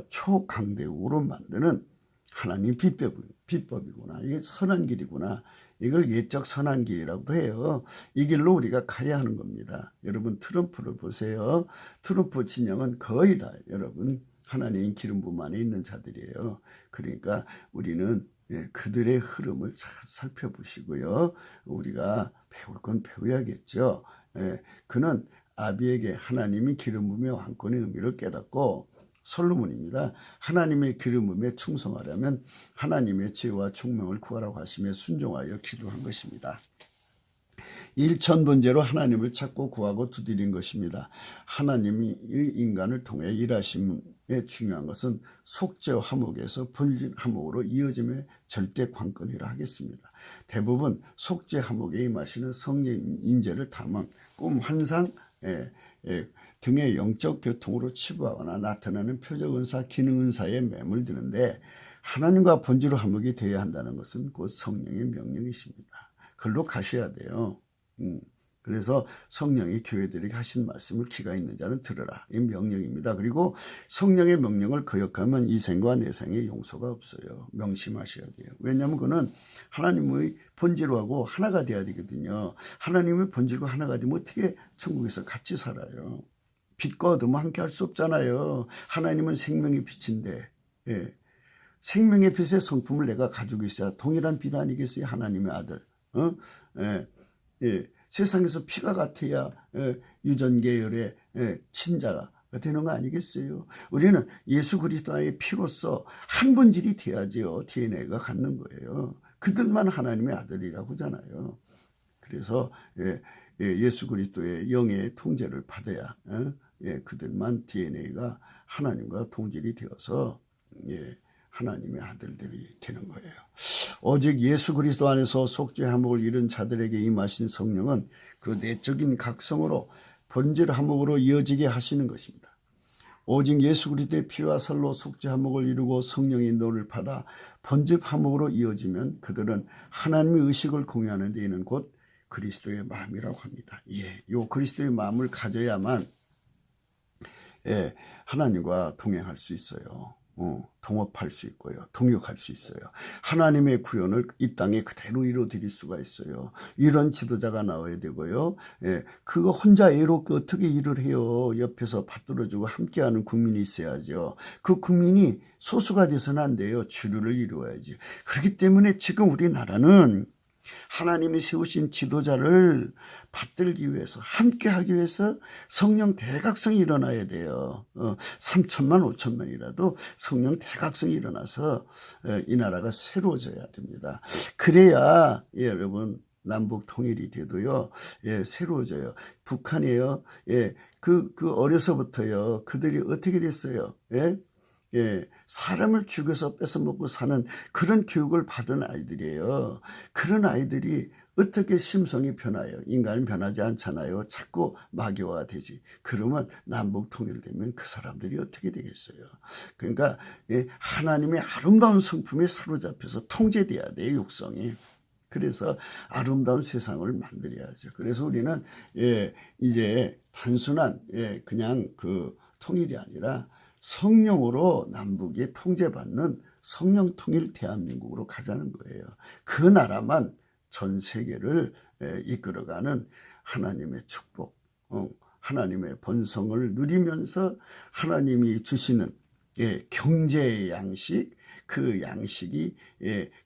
초강대국으로 만드는 하나님 비법이구나. 이게 선한 길이구나. 이걸 예적 선한 길이라고도 해요. 이 길로 우리가 가야 하는 겁니다. 여러분 트럼프를 보세요. 트럼프 진영은 거의 다 여러분 하나님 기름 부음 안에 있는 자들이에요. 그러니까 우리는 그들의 흐름을 잘 살펴보시고요. 우리가 배울 건 배워야겠죠. 그는 아비에게 하나님이 기름 부음의 왕권의 의미를 깨닫고 솔로몬입니다. 하나님의 기름음에 충성하려면 하나님의 지혜와 총명을 구하라고 하시며 순종하여 기도한 것입니다. 일천번제로 하나님을 찾고 구하고 두드린 것입니다. 하나님이 인간을 통해 일하심에 중요한 것은 속죄 화목에서 본질 화목으로 이어짐의 절대 관건이라 하겠습니다. 대부분 속죄 화목에 임하시는 성령 인재를 담은 꿈, 환상 등의 영적 교통으로 치부하거나 나타나는 표적 은사, 기능 은사에 매몰드는데 하나님과 본질 화목이 되어야 한다는 것은 곧 성령의 명령이십니다. 글로 가셔야 돼요. 그래서 성령이 교회들에게 하신 말씀을 귀가 있는 자는 들으라. 이 명령입니다. 그리고 성령의 명령을 거역하면 이 생과 내 생에 용서가 없어요. 명심하셔야 돼요. 왜냐하면 그는 하나님의 본질하고 하나가 돼야 되거든요. 하나님의 본질과 하나가 되면 어떻게 천국에서 같이 살아요. 빛과 어둠은 함께 할 수 없잖아요. 하나님은 생명의 빛인데 생명의 빛의 성품을 내가 가지고 있어야 동일한 빛 아니겠어요? 하나님의 아들. 세상에서 피가 같아야 유전계열의 친자가 되는 거 아니겠어요? 우리는 예수 그리스도의 피로서 한 본질이 돼야지요. DNA가 갖는 거예요. 그들만 하나님의 아들이라고 하잖아요. 그래서 예수 그리스도의 영의 통제를 받아야 그들만 DNA가 하나님과 동질이 되어서 하나님의 아들들이 되는 거예요. 오직 예수 그리스도 안에서 속죄 화목을 이룬 자들에게 임하신 성령은 그 내적인 각성으로 본질 화목으로 이어지게 하시는 것입니다. 오직 예수 그리스도의 피와 살로 속죄 화목을 이루고 성령의 인도를 받아 본질 화목으로 이어지면 그들은 하나님의 의식을 공유하는 데에는 곧 그리스도의 마음이라고 합니다. 요 그리스도의 마음을 가져야만 하나님과 동행할 수 있어요. 동업할 수 있고요. 동역할 수 있어요. 하나님의 구원을 이 땅에 그대로 이루어드릴 수가 있어요. 이런 지도자가 나와야 되고요. 그거 혼자 애롭게 어떻게 일을 해요. 옆에서 받들어주고 함께하는 국민이 있어야죠. 그 국민이 소수가 돼서는 안 돼요. 주류를 이루어야지. 그렇기 때문에 지금 우리나라는 하나님이 세우신 지도자를 받들기 위해서 함께하기 위해서 성령 대각성이 일어나야 돼요. 3천만 5천만이라도 성령 대각성이 일어나서 이 나라가 새로워져야 됩니다. 그래야 여러분 남북 통일이 돼도요 새로워져요. 북한이요 그 어려서부터요 그들이 어떻게 됐어요? 사람을 죽여서 뺏어먹고 사는 그런 교육을 받은 아이들이에요. 그런 아이들이 어떻게 심성이 변해요? 인간은 변하지 않잖아요. 자꾸 마교화가 되지. 그러면 남북 통일되면 그 사람들이 어떻게 되겠어요? 그러니까 하나님의 아름다운 성품에 사로잡혀서 통제돼야 돼요. 육성이. 그래서 아름다운 세상을 만들어야죠. 그래서 우리는 이제 단순한 그냥 그 통일이 아니라 성령으로 남북이 통제받는 성령 통일 대한민국으로 가자는 거예요. 그 나라만 전 세계를 이끌어가는 하나님의 축복, 하나님의 번성을 누리면서 하나님이 주시는 경제의 양식, 그 양식이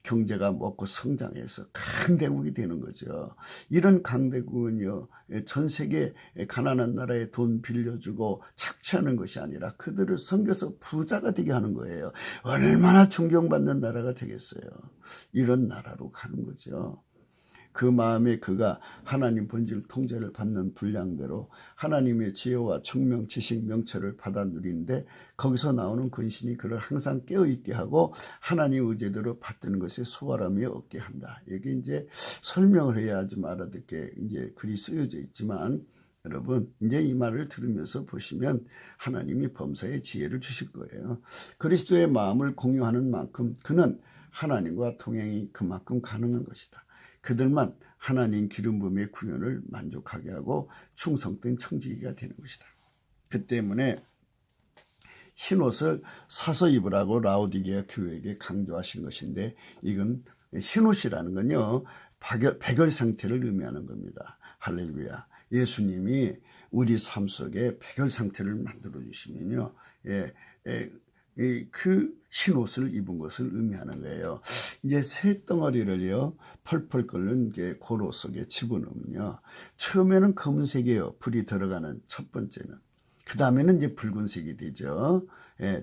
경제가 먹고 성장해서 강대국이 되는 거죠. 이런 강대국은요 전 세계 가난한 나라에 돈 빌려주고 착취하는 것이 아니라 그들을 섬겨서 부자가 되게 하는 거예요. 얼마나 존경받는 나라가 되겠어요. 이런 나라로 가는 거죠. 그 마음에 그가 하나님 본질 통제를 받는 분량대로 하나님의 지혜와 총명, 지식, 명철을 받아 누리는데 거기서 나오는 근신이 그를 항상 깨어있게 하고 하나님 의제대로 받드는 것에 소홀함이 없게 한다. 이게 이제 설명을 해야 좀 알아듣게 이제 글이 쓰여져 있지만 여러분 이제 이 말을 들으면서 보시면 하나님이 범사에 지혜를 주실 거예요. 그리스도의 마음을 공유하는 만큼 그는 하나님과 동행이 그만큼 가능한 것이다. 그들만 하나님 기름 부음의 구원을 만족하게 하고 충성된 청지기가 되는 것이다. 그 때문에 흰옷을 사서 입으라고 라오디게아 교회에게 강조하신 것인데 이건 흰옷이라는 건요 백열 상태를 의미하는 겁니다. 할렐루야. 예수님이 우리 삶 속에 백열 상태를 만들어 주시면요 그 흰옷을 입은 것을 의미하는 거예요. 이제 새 덩어리를요 펄펄 끓는 게 고로 속에 집어넣으면요 처음에는 검은색이에요. 불이 들어가는 첫 번째는. 그 다음에는 이제 붉은색이 되죠.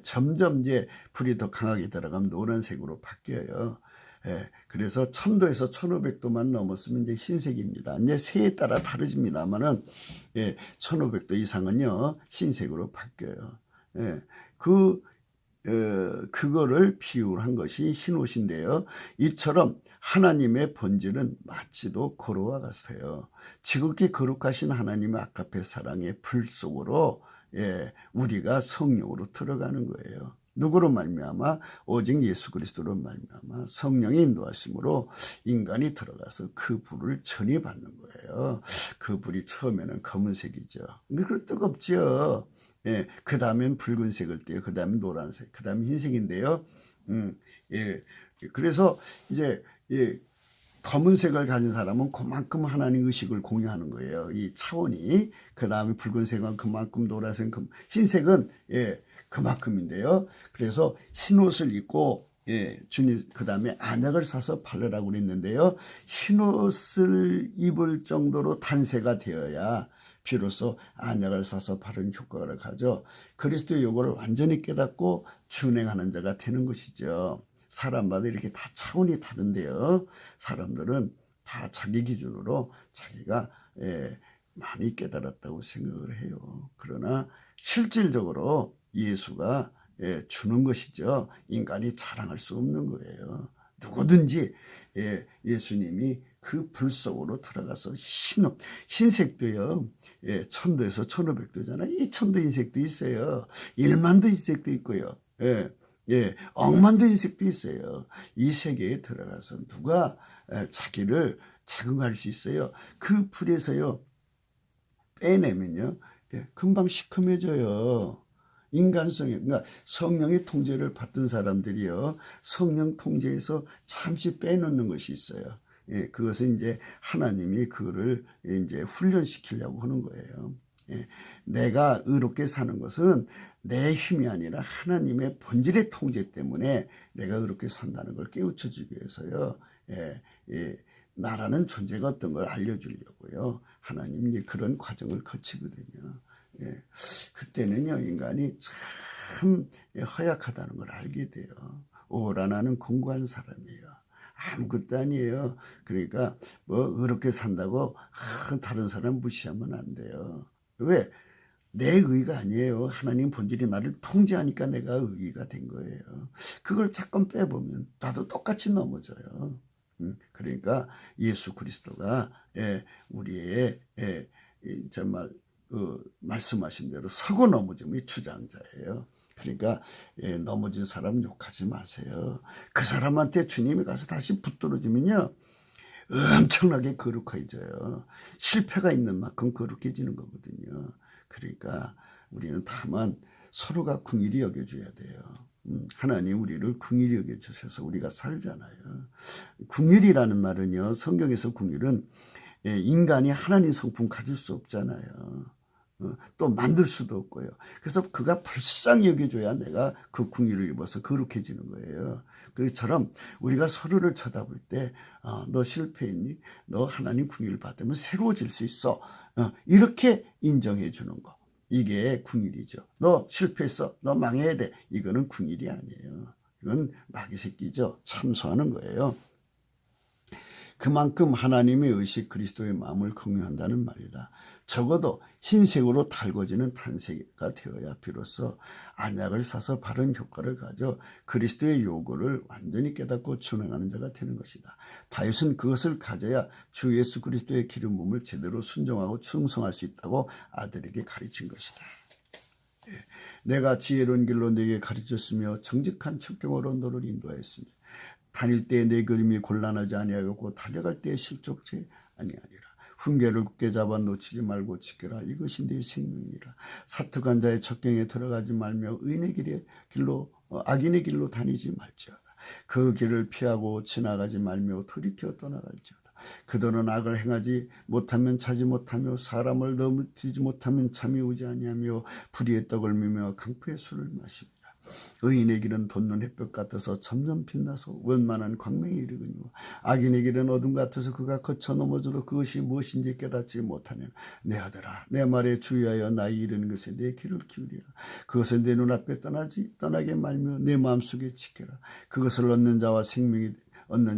점점 이제 불이 더 강하게 들어가면 노란색으로 바뀌어요. 그래서 1000도에서 1500도만 넘었으면 이제 흰색입니다. 이제 새에 따라 다르집니다만은 1500도 이상은요 흰색으로 바뀌어요. 그거를 비유한 것이 흰옷인데요. 이처럼 하나님의 본질은 마치도 거루와 같아요. 지극히 거룩하신 하나님의 아가페 사랑의 불 속으로 우리가 성령으로 들어가는 거예요. 누구로 말미암아? 오직 예수 그리스도로 말미암아 성령의 인도하심으로 인간이 들어가서 그 불을 전이받는 거예요. 그 불이 처음에는 검은색이죠. 근데 뜨겁죠. 그 다음엔 붉은색을 띠요. 그 다음엔 노란색, 그 다음에 흰색인데요. 그래서 이제 검은색을 가진 사람은 그만큼 하나님 의식을 공유하는 거예요. 이 차원이. 그 다음에 붉은색은 그만큼, 노란색은 흰색은 그만큼인데요. 그래서 흰 옷을 입고 주님 그 다음에 안약을 사서 바르라고 그랬는데요. 흰 옷을 입을 정도로 단세가 되어야 비로소 안약을 사서 바른 효과를 가져 그리스도의 요구를 완전히 깨닫고 준행하는 자가 되는 것이죠. 사람마다 이렇게 다 차원이 다른데요. 사람들은 다 자기 기준으로 자기가 많이 깨달았다고 생각을 해요. 그러나 실질적으로 예수가 주는 것이죠. 인간이 자랑할 수 없는 거예요. 누구든지 예수님이 그 불 속으로 들어가서 흰색도요. 1000도에서 1500도잖아요. 이 1000도 흰색도 있어요. 1만도 흰색도 있고요. 억만도 흰색도 있어요. 이 세계에 들어가서 누가 자기를 자극할 수 있어요. 그 불에서요. 빼내면요. 금방 시커매져요. 인간성이, 그러니까 성령의 통제를 받던 사람들이요. 성령 통제에서 잠시 빼놓는 것이 있어요. 그것은 이제 하나님이 그거를 이제 훈련시키려고 하는 거예요. 내가 의롭게 사는 것은 내 힘이 아니라 하나님의 본질의 통제 때문에 내가 의롭게 산다는 걸 깨우쳐주기 위해서요. 나라는 존재가 어떤 걸 알려주려고요. 하나님이 그런 과정을 거치거든요. 그때는요, 인간이 참 허약하다는 걸 알게 돼요. 오라 나는 공고한 사람이에요. 아무것도 아니에요. 그러니까 뭐 의롭게 산다고 다른 사람 무시하면 안 돼요. 왜? 내 의가 아니에요. 하나님 본질이 나를 통제하니까 내가 의가 된 거예요. 그걸 잠깐 빼보면 나도 똑같이 넘어져요. 그러니까 예수 그리스도가 우리의 정말 말씀하신 대로 서고 넘어짐의 주장자예요. 그러니까 넘어진 사람 욕하지 마세요. 그 사람한테 주님이 가서 다시 붙들어주면요. 엄청나게 거룩해져요. 실패가 있는 만큼 거룩해지는 거거든요. 그러니까 우리는 다만 서로가 긍휼히 여겨줘야 돼요. 하나님 우리를 긍휼히 여겨주셔서 우리가 살잖아요. 긍휼이라는 말은요. 성경에서 긍휼은 인간이 하나님 성품 가질 수 없잖아요. 또 만들 수도 없고요. 그래서 그가 불쌍히 여겨줘야 내가 그 긍휼을 입어서 거룩해지는 거예요. 그처럼 우리가 서로를 쳐다볼 때 너 실패했니? 너 하나님 긍휼을 받으면 새로워질 수 있어. 이렇게 인정해 주는 거. 이게 긍휼이죠. 너 실패했어. 너 망해야 돼. 이거는 긍휼이 아니에요. 이건 마귀 새끼죠. 참소하는 거예요. 그만큼 하나님의 의식 그리스도의 마음을 공유한다는 말이다. 적어도 흰색으로 달궈지는 단색가 되어야 비로소 안약을 사서 바른 효과를 가져 그리스도의 요구를 완전히 깨닫고 준행하는 자가 되는 것이다. 다윗은 그것을 가져야 주 예수 그리스도의 기름 부음을 제대로 순종하고 충성할 수 있다고 아들에게 가르친 것이다. 내가 지혜로운 길로 네게 가르쳤으며 정직한 첩경으로 너를 인도하였으니 다닐 때에 내 걸음이 곤란하지 아니하였고 달려갈 때에 실족치 아니하리라. 훈계를 굳게 잡아 놓치지 말고 지켜라. 이것이 네 생명이라. 사특한 자의 첩경에 들어가지 말며 의인의 길로 악인의 길로 다니지 말지어다. 그 길을 피하고 지나가지 말며 돌이켜 떠나갈지어다. 그들은 악을 행하지 못하면 차지 못하며 사람을 넘어뜨리지 못하면 잠이 오지 아니하며 불의의 떡을 미며 강포의 술을 마십니다. 의인의 길은 돋는 햇볕 같아서 점점 빛나서 원만한 광명에 이르거니와 악인의 길은 어둠 같아서 그가 거쳐 넘어져도 그것이 무엇인지 깨닫지 못하냐. 내 아들아, 내 말에 주의하여 나의 이르는 것에 내 귀를 기울이라. 그것을 내 눈앞에 떠나게 말며 내 마음속에 지켜라. 그것을 얻는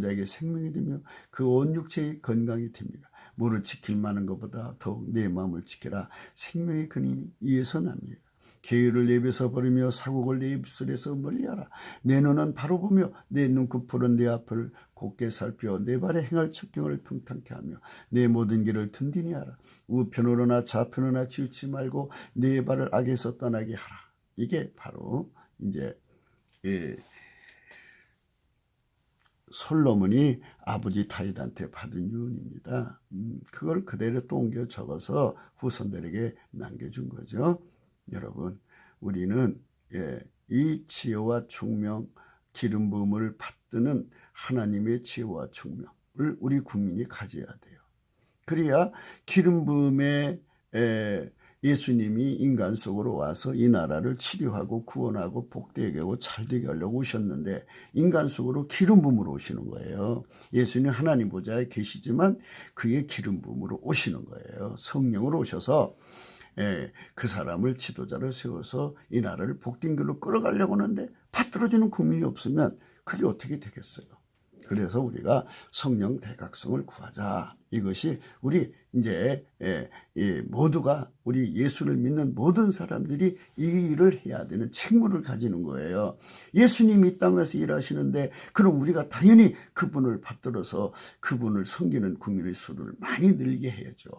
자에게 생명이 되며 그 온 육체의 건강이 됩니다. 무릇 지킬 만한 것보다 더욱 내 마음을 지켜라. 생명의 근인이 이에서 납니다. 계율을 내 입에서 버리며 사곡을 내 입술에서 멀리하라. 내 눈은 바로 보며 내 눈꺼풀은 내 앞을 곱게 살펴 내 발에 행할 척경을 평탄케 하며 내 모든 길을 든든히 하라. 우편으로나 좌편으로나 치우치 말고 내 발을 악에서 떠나게 하라. 이게 바로 이제 솔로몬이 아버지 다윗한테 받은 유언입니다. 그걸 그대로 또 옮겨 적어서 후손들에게 남겨준 거죠. 여러분, 우리는 이 지혜와 총명, 기름 부음을 받드는 하나님의 지혜와 총명을 우리 국민이 가져야 돼요. 그래야 기름 부음에 예수님이 인간 속으로 와서 이 나라를 치료하고 구원하고 복되게 하고 잘되게 하려고 오셨는데 인간 속으로 기름 부음으로 오시는 거예요. 예수님 하나님 보좌에 계시지만 그의 기름 부음으로 오시는 거예요. 성령으로 오셔서 그 사람을 지도자로 세워서 이 나라를 복된 길로 끌어가려고 하는데 받들어주는 국민이 없으면 그게 어떻게 되겠어요? 그래서 우리가 성령 대각성을 구하자. 이것이 우리 이제 모두가 우리 예수를 믿는 모든 사람들이 이 일을 해야 되는 책무를 가지는 거예요. 예수님이 이 땅에서 일하시는데 그럼 우리가 당연히 그분을 받들어서 그분을 섬기는 국민의 수를 많이 늘게 해야죠.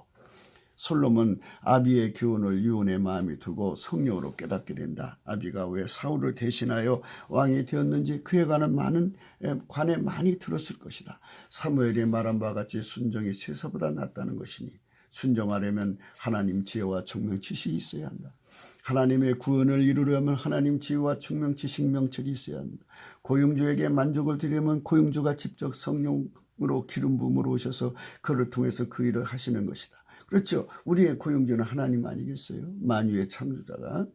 솔로몬 아비의 교훈을 유언의 마음에 두고 성령으로 깨닫게 된다. 아비가 왜 사울을 대신하여 왕이 되었는지 그에 관해 많이 들었을 것이다. 사무엘이 말한 바와 같이 순종이 세사보다 낫다는 것이니 순종하려면 하나님 지혜와 총명 지식이 있어야 한다. 하나님의 구원을 이루려면 하나님 지혜와 총명 지식 명철이 있어야 한다. 고용주에게 만족을 드리려면 고용주가 직접 성령으로 기름 부음으로 오셔서 그를 통해서 그 일을 하시는 것이다. 그렇죠. 우리의 고용주는 하나님 아니겠어요? 만유의 창조자가.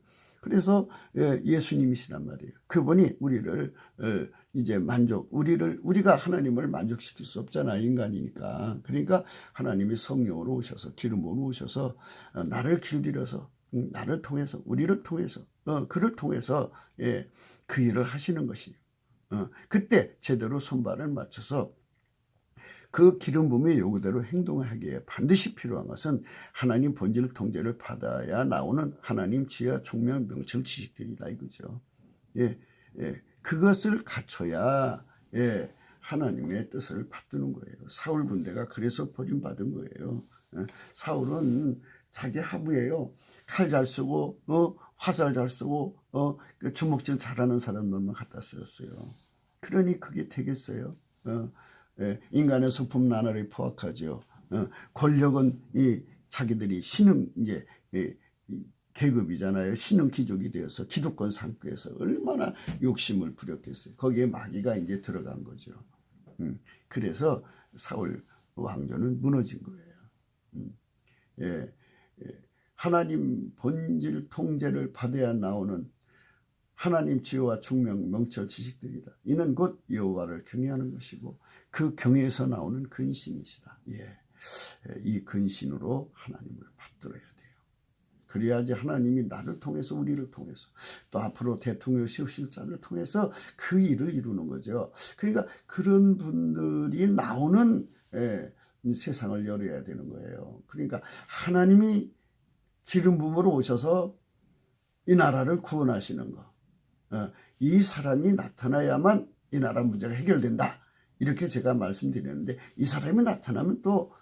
그래서 예수님이시란 말이에요. 그분이 우리를 이제 우리가 하나님을 만족시킬 수 없잖아, 인간이니까. 그러니까 하나님이 성령으로 오셔서 기름으로 오셔서 나를 길들여서 나를 통해서 우리를 통해서 그를 통해서 그 일을 하시는 것이에요. 그때 제대로 손발을 맞춰서 그 기름 부음의 요구대로 행동하기에 반드시 필요한 것은 하나님 본질 통제를 받아야 나오는 하나님 지혜와 총명 명철 지식들이다 이거죠. 그것을 갖춰야 하나님의 뜻을 받드는 거예요. 사울 군대가 그래서 버림받은 거예요. 사울은 자기 하부예요. 칼 잘 쓰고 화살 잘 쓰고 주먹질 잘하는 사람들만 갖다 쓰였어요. 그러니 그게 되겠어요? 인간의 소품 나날이 포악하죠. 권력은 자기들이 신흥 계급이잖아요. 신흥 귀족이 되어서 기득권 상구에서 얼마나 욕심을 부렸겠어요. 거기에 마귀가 이제 들어간 거죠. 그래서 사울 왕조는 무너진 거예요. 하나님 본질 통제를 받아야 나오는 하나님 지혜와 총명 명철 지식들이다. 이는 곧 여호와를 경외하는 것이고 그 경외에서 나오는 근신이시다. 이 근신으로 하나님을 받들어야 돼요. 그래야지 하나님이 나를 통해서 우리를 통해서 또 앞으로 대통령을 세우실 자를 통해서 그 일을 이루는 거죠. 그러니까 그런 분들이 나오는 세상을 열어야 되는 거예요. 그러니까 하나님이 기름 부음으로 오셔서 이 나라를 구원하시는 거. 이 사람이 나타나야만 이 나라 문제가 해결된다. 이렇게 제가 말씀드렸는데 이 사람이 나타나면 또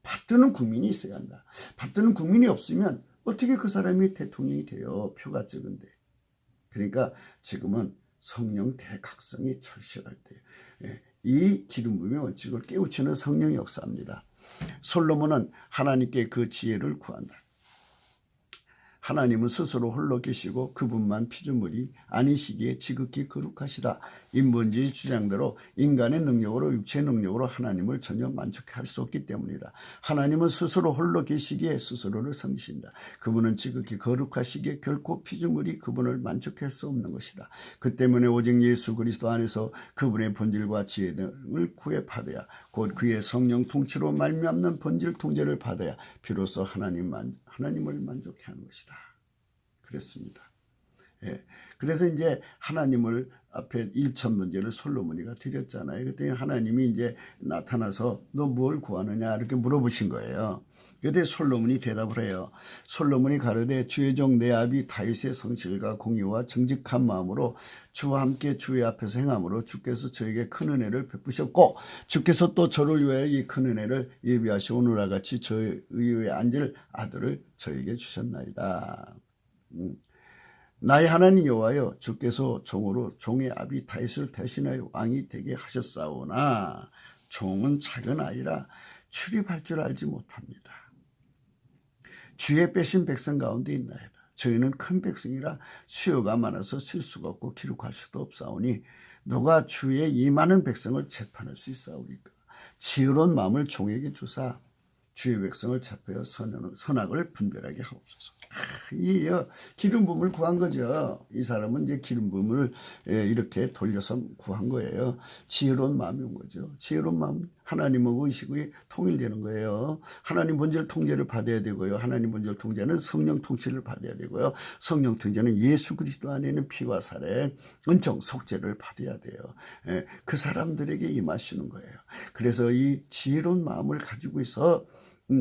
받드는 국민이 있어야 한다. 받드는 국민이 없으면 어떻게 그 사람이 대통령이 돼요? 표가 적은데. 그러니까 지금은 성령 대각성이 절실할 때 이 기름 부음의 원칙을 깨우치는 성령 역사입니다. 솔로몬은 하나님께 그 지혜를 구한다. 하나님은 스스로 홀로 계시고 그분만 피조물이 아니시기에 지극히 거룩하시다. 인본주의 주장대로 인간의 능력으로 육체의 능력으로 하나님을 전혀 만족해 할 수 없기 때문이다. 하나님은 스스로 홀로 계시기에 스스로를 섬기신다. 그분은 지극히 거룩하시기에 결코 피조물이 그분을 만족할 수 없는 것이다. 그 때문에 오직 예수 그리스도 안에서 그분의 본질과 지혜 등을 구해 받아야 곧 그의 성령 통치로 말미암는 본질 통제를 받아야 비로소 하나님을 만족해 하는 것이다. 그랬습니다. 예. 그래서 이제 하나님을 앞에 1천 문제를 솔로몬이가 드렸잖아요. 그때 하나님이 이제 나타나서 너 뭘 구하느냐 이렇게 물어보신 거예요. 그때 솔로몬이 대답을 해요. 솔로몬이 가로되 주의 종 내 아비 다윗의 성실과 공의와 정직한 마음으로 주와 함께 주의 앞에서 행함으로 주께서 저에게 큰 은혜를 베푸셨고 주께서 또 저를 위하여 이 큰 은혜를 예비하시고 오늘과 같이 저의 의에 앉을 아들을 저에게 주셨나이다. 나의 하나님 여호와여 주께서 종으로 종의 아비 다윗을 대신하여 왕이 되게 하셨사오나 종은 작은 아이라 출입할 줄 알지 못합니다. 주의 빼신 백성 가운데 있나이다. 저희는 큰 백성이라 수요가 많아서 셀 수가 없고 기록할 수도 없사오니 누가 주의 이 많은 백성을 재판할 수 있사오리까. 지혜로운 마음을 종에게 주사 주의 백성을 체포하여 선악을 분별하게 하옵소서. 이 기름 부음을 구한 거죠. 이 사람은 이제 기름 부음을 이렇게 돌려서 구한 거예요. 지혜로운 마음이 온 거죠. 지혜로운 마음, 하나님하고 의식이 통일되는 거예요. 하나님 본질 통제를 받아야 되고요. 하나님 본질 통제는 성령 통치를 받아야 되고요. 성령 통제는 예수 그리스도 안에 있는 피와 살의 은총 속죄를 받아야 돼요. 그 사람들에게 임하시는 거예요. 그래서 이 지혜로운 마음을 가지고 있어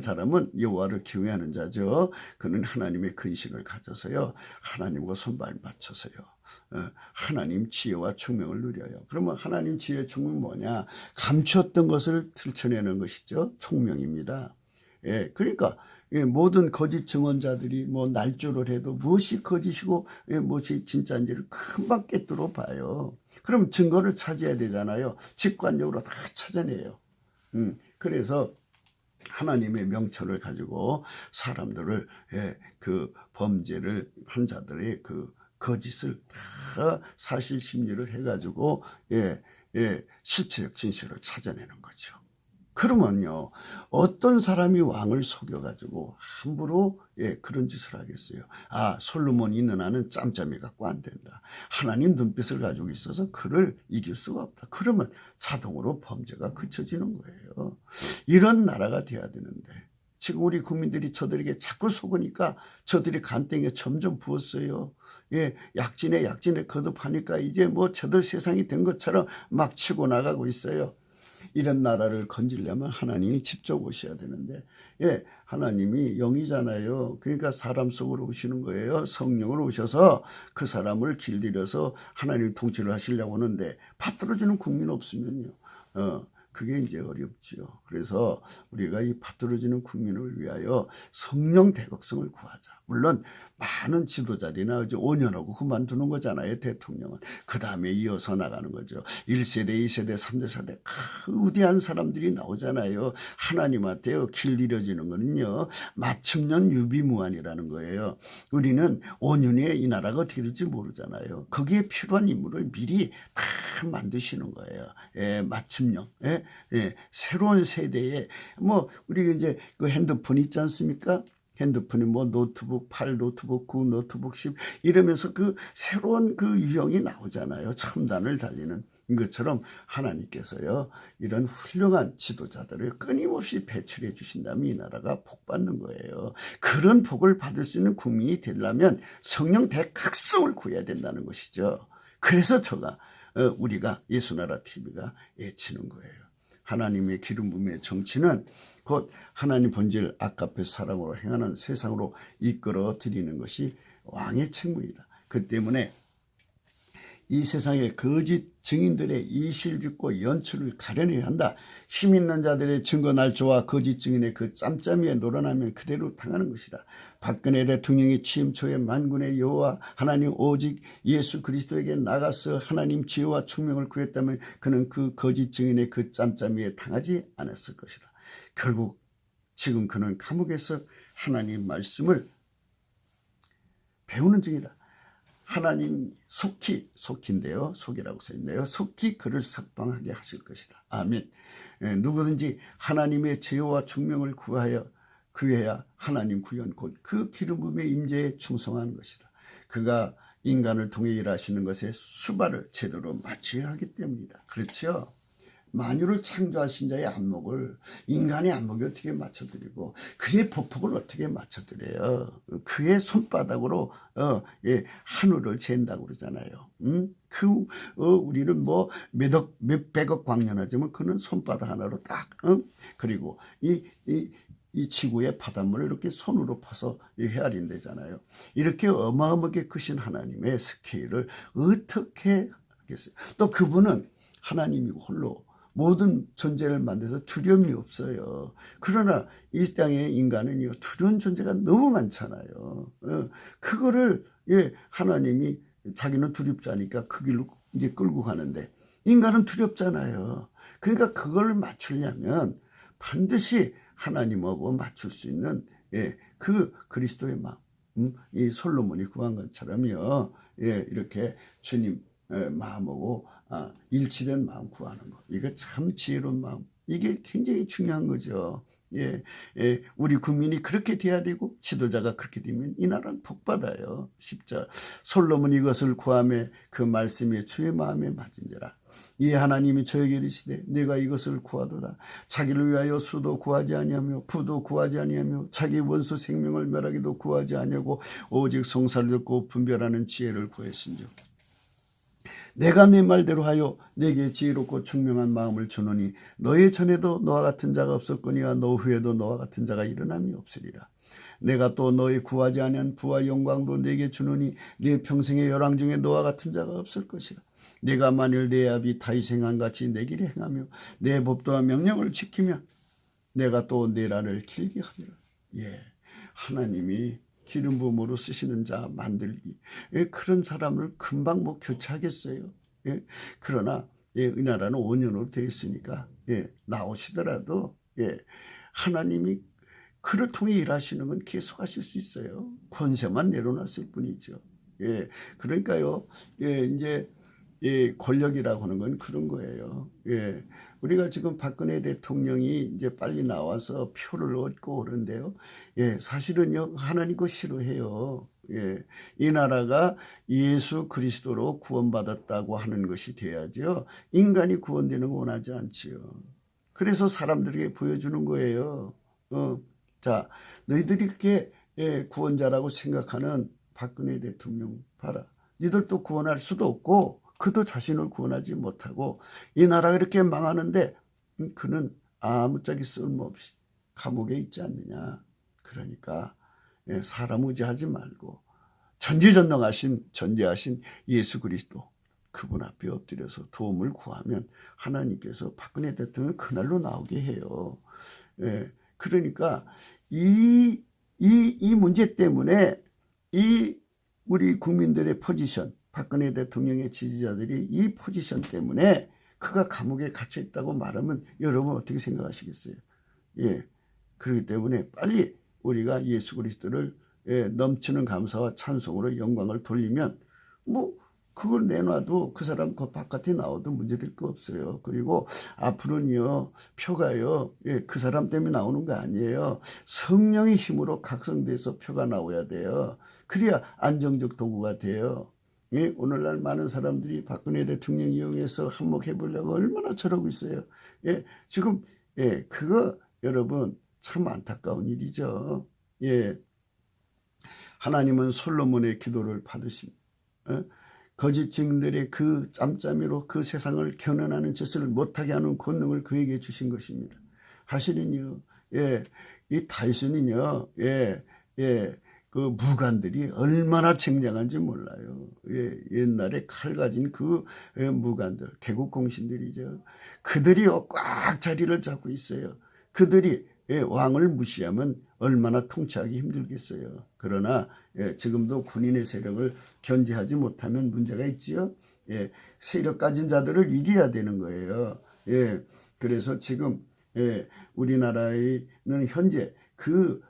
사람은 여호와를 경외하는 자죠. 그는 하나님의 근심을 가져서요. 하나님과 손발 맞춰서요. 하나님 지혜와 총명을 누려요. 그러면 하나님 지혜와 총명은 뭐냐? 감추었던 것을 들춰내는 것이죠. 총명입니다. 예, 그러니까 모든 거짓 증언자들이 뭐 날조를 해도 무엇이 거짓이고 무엇이 진짜인지를 금방 꿰뚫어 봐요. 그럼 증거를 찾아야 되잖아요. 직관적으로 다 찾아내요. 그래서 하나님의 명철을 가지고 사람들을 그 범죄를 한 자들의 그 거짓을 다 사실 심리를 해가지고 실체적 진실을 찾아내는 거죠. 그러면요 어떤 사람이 왕을 속여가지고 함부로 그런 짓을 하겠어요. 아 솔로몬이 있는 한은 짬짬이 갖고 안 된다. 하나님 눈빛을 가지고 있어서 그를 이길 수가 없다. 그러면 자동으로 범죄가 그쳐지는 거예요. 이런 나라가 돼야 되는데 지금 우리 국민들이 저들에게 자꾸 속으니까 저들이 간땡이에 점점 부었어요. 약진에 거듭하니까 이제 뭐 저들 세상이 된 것처럼 막 치고 나가고 있어요. 이런 나라를 건지려면 하나님이 직접 오셔야 되는데 하나님이 영이잖아요. 그러니까 사람 속으로 오시는 거예요. 성령으로 오셔서 그 사람을 길들여서 하나님 통치를 하시려고 하는데 받들어주는 국민 없으면요 그게 이제 어렵지요. 그래서 우리가 이 받들어지는 국민을 위하여 성령 대국성을 구하자. 물론 많은 지도자들이나 이제 5년하고 그만두는 거잖아요. 대통령은. 그 다음에 이어서 나가는 거죠. 1세대, 2세대, 3대, 4대 위대한 사람들이 나오잖아요. 하나님한테요. 길들여지는 거는요. 마침년 유비무환이라는 거예요. 우리는 5년에 이 나라가 어떻게 될지 모르잖아요. 거기에 필요한 인물을 미리 다 만드시는 거예요. 마침년. 새로운 세대에 뭐 우리 이제 그 핸드폰 있지 않습니까? 핸드폰이 뭐 노트북 8, 노트북 9, 노트북 10 이러면서 그 새로운 그 유형이 나오잖아요. 첨단을 달리는 것처럼 하나님께서요 이런 훌륭한 지도자들을 끊임없이 배출해 주신다면 이 나라가 복받는 거예요. 그런 복을 받을 수 있는 국민이 되려면 성령 대각성을 구해야 된다는 것이죠. 그래서 우리가 예수나라 TV가 외치는 거예요. 하나님의 기름 부음의 정치는 곧 하나님 본질 아까페 사랑으로 행하는 세상으로 이끌어 드리는 것이 왕의 책무이다. 그 때문에 이 세상의 거짓 증인들의 이실직고 연출을 가려내야 한다. 힘 있는 자들의 증거 날조와 거짓 증인의 그 짬짬이에 놀아나면 그대로 당하는 것이다. 박근혜 대통령이 취임 초에 만군의 여호와 하나님 오직 예수 그리스도에게 나가서 하나님 지혜와 총명을 구했다면 그는 그 거짓 증인의 그 짬짬이에 당하지 않았을 것이다. 결국 지금 그는 감옥에서 하나님 말씀을 배우는 중이다. 하나님 속히인데요. 속이라고 써있네요. 속히 그를 석방하게 하실 것이다. 아멘. 누구든지 하나님의 제어와 중명을 구해야 하나님 구현 곧 그 기름 부음의 임재에 충성하는 것이다. 그가 인간을 통해 일하시는 것에 수발을 제대로 맞춰야 하기 때문이다. 그렇죠? 만유를 창조하신 자의 안목을 인간의 안목이 어떻게 맞춰드리고 그의 보폭을 어떻게 맞춰드려요. 그의 손바닥으로 하늘을 잰다고 그러잖아요. 우리는 뭐 몇백억 광년하지만 그는 손바닥 하나로 딱 그리고 이 지구의 바닷물을 이렇게 손으로 파서 헤아린대잖아요. 이렇게 어마어마하게 크신 하나님의 스케일을 어떻게 하겠어요. 또 그분은 하나님이고 홀로 모든 존재를 만들어서 두려움이 없어요. 그러나 이 땅의 인간은요, 두려운 존재가 너무 많잖아요. 그거를 하나님이 자기는 두렵지 않으니까 그 길로 이제 끌고 가는데 인간은 두렵잖아요. 그러니까 그걸 맞추려면 반드시 하나님하고 맞출 수 있는 그 그리스도의 마음, 이 솔로몬이 구한 것처럼요, 이렇게 주님 마음하고 일치된 마음 구하는 거. 이거 참 지혜로운 마음. 이게 굉장히 중요한 거죠. 우리 국민이 그렇게 돼야 되고 지도자가 그렇게 되면 이 나라는 복받아요. 10절 솔로몬 이것을 구하며 그 말씀이 주의 마음에 맞은지라. 이 하나님이 저에게 이르시되 내가 이것을 구하도다. 자기를 위하여 수도 구하지 아니하며 부도 구하지 아니하며 자기 원수 생명을 멸하기도 구하지 아니하고 오직 송사를 듣고 분별하는 지혜를 구했은즉 내가 내 말대로 하여 내게 지혜롭고 총명한 마음을 주노니 너의 전에도 너와 같은 자가 없었거니와 너 후에도 너와 같은 자가 일어남이 없으리라. 내가 또 너의 구하지 아니한 부와 영광도 내게 주노니 네 평생의 열왕 중에 너와 같은 자가 없을 것이라. 내가 만일 내 아비 다윗 행한 같이 내 길에 행하며 내 법도와 명령을 지키며 내가 또 내 날을 길게 하리라. 하나님이 기름 부음으로 쓰시는 자 만들기, 그런 사람을 금방 뭐 교체하겠어요. 그러나 이 나라는 5년으로 되어 있으니까 나오시더라도 하나님이 그를 통해 일하시는 건 계속 하실 수 있어요. 권세만 내려놨을 뿐이죠. 그러니까요, 이제 권력이라고 하는 건 그런 거예요. 우리가 지금 박근혜 대통령이 이제 빨리 나와서 표를 얻고 그런데요. 사실은요, 하나님 거 싫어해요. 이 나라가 예수 그리스도로 구원받았다고 하는 것이 돼야죠. 인간이 구원되는 거 원하지 않지요. 그래서 사람들에게 보여주는 거예요. 자, 너희들이 그렇게 구원자라고 생각하는 박근혜 대통령 봐라. 니들도 구원할 수도 없고 그도 자신을 구원하지 못하고 이 나라가 이렇게 망하는데 그는 아무짝에 쓸모없이 감옥에 있지 않느냐. 그러니까 사람 의지하지 말고 전지하신 예수 그리스도 그분 앞에 엎드려서 도움을 구하면 하나님께서 박근혜 대통령을 그날로 나오게 해요. 그러니까 이 문제 때문에 이 우리 국민들의 포지션, 박근혜 대통령의 지지자들이 이 포지션 때문에 그가 감옥에 갇혀 있다고 말하면 여러분 어떻게 생각하시겠어요? 그렇기 때문에 빨리 우리가 예수 그리스도를 넘치는 감사와 찬송으로 영광을 돌리면 뭐 그걸 내놔도 그 사람 그 바깥에 나와도 문제될 거 없어요. 그리고 앞으로는요, 표가요, 그 사람 때문에 나오는 거 아니에요. 성령의 힘으로 각성돼서 표가 나와야 돼요. 그래야 안정적 도구가 돼요. 오늘날 많은 사람들이 박근혜 대통령 이용해서 한몫해 보려고 얼마나 저러고 있어요. 지금 그거 여러분 참 안타까운 일이죠. 하나님은 솔로몬의 기도를 받으십니다. 거짓 증인들의 그 짬짬이로 그 세상을 견언하는 짓을 못하게 하는 권능을 그에게 주신 것입니다. 사실은요, 이 다윗은요, 그 무관들이 얼마나 쟁쟁한지 몰라요. 옛날에 칼 가진 그 무관들, 개국공신들이죠. 그들이요, 꽉 자리를 잡고 있어요. 그들이 왕을 무시하면 얼마나 통치하기 힘들겠어요. 그러나 지금도 군인의 세력을 견제하지 못하면 문제가 있지요. 세력 가진 자들을 이겨야 되는 거예요. 그래서 지금 우리나라에는 현재 그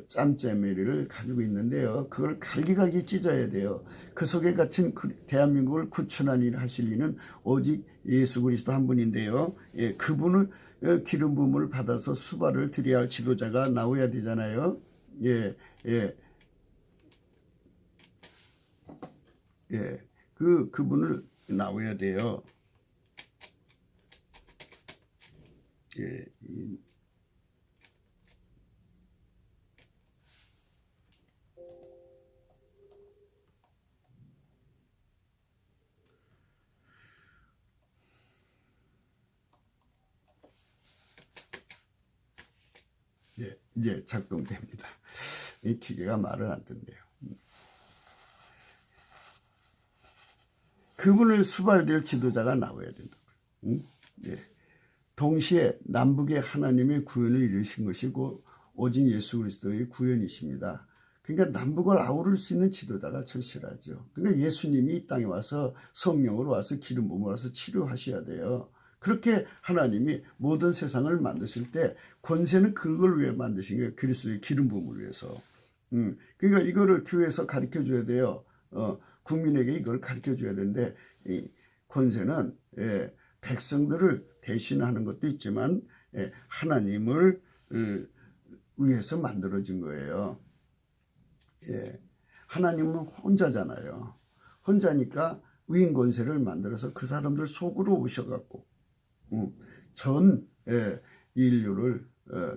짬짜매를 가지고 있는데요. 그걸 갈기갈기 찢어야 돼요. 그 속에 갇힌 대한민국을 구출한 일 하실 이는 오직 예수 그리스도 한 분인데요. 예, 그분을 기름 부음을 받아서 수발을 드려야 할 지도자가 나와야 되잖아요. 예, 예, 예. 그분을 나와야 돼요. 예, 예, 이제 작동됩니다. 이 기계가 말을 안 듣네요. 그분을 수발될 지도자가 나와야 된다고요. 응? 예. 동시에 남북의 하나님의 구원을 이루신 것이고 오직 예수 그리스도의 구원이십니다. 그러니까 남북을 아우를 수 있는 지도자가 절실하죠. 그러니까 예수님이 이 땅에 와서 성령으로 와서 기름 부음을 와서 치료하셔야 돼요. 그렇게 하나님이 모든 세상을 만드실 때 권세는 그걸 왜 만드신 거예요? 그리스도의 기름 부음을 위해서. 그러니까 이거를 교회에서 가르쳐 줘야 돼요. 국민에게 이걸 가르쳐 줘야 되는데 이 권세는 백성들을 대신하는 것도 있지만 하나님을 위해서 만들어진 거예요. 예. 하나님은 혼자잖아요. 혼자니까 위인 권세를 만들어서 그 사람들 속으로 오셔갖고 전 인류를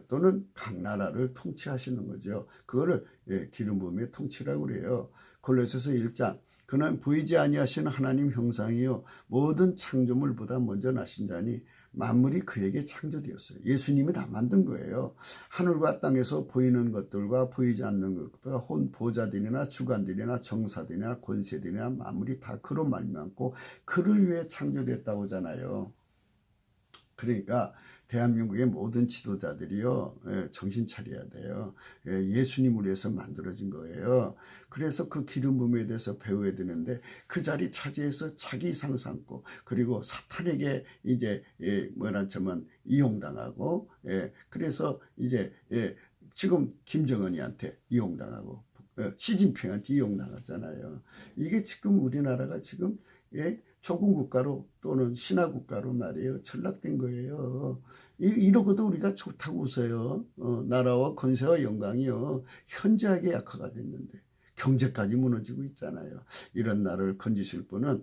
또는 각 나라를 통치하시는 거죠. 그거를 기름 부음의 통치라고 그래요. 골로새서 1장 그는 보이지 아니하시는 하나님 형상이요 모든 창조물보다 먼저 나신 자니 만물이 그에게 창조되었어요. 예수님이 다 만든 거예요. 하늘과 땅에서 보이는 것들과 보이지 않는 것들과 혼 보좌들이나 주관들이나 정사들이나 권세들이나 만물이 다 그로 말미암고 그를 위해 창조됐다고 하잖아요. 그러니까 대한민국의 모든 지도자들이요 정신 차려야 돼요. 예수님을 위해서 만들어진 거예요. 그래서 그 기름 부음에 대해서 배워야 되는데 그 자리 차지해서 자기 상 삼고 그리고 사탄에게 이제 뭐라자면 이용당하고 그래서 이제 지금 김정은이한테 이용당하고 시진핑한테 이용당하잖아요. 이게 지금 우리나라가 지금 조공 국가로 또는 신화 국가로 말이에요. 전락된 거예요. 이러고도 우리가 좋다고 웃어요. 나라와 권세와 영광이요. 현저하게 약화가 됐는데 경제까지 무너지고 있잖아요. 이런 나라를 건지실 분은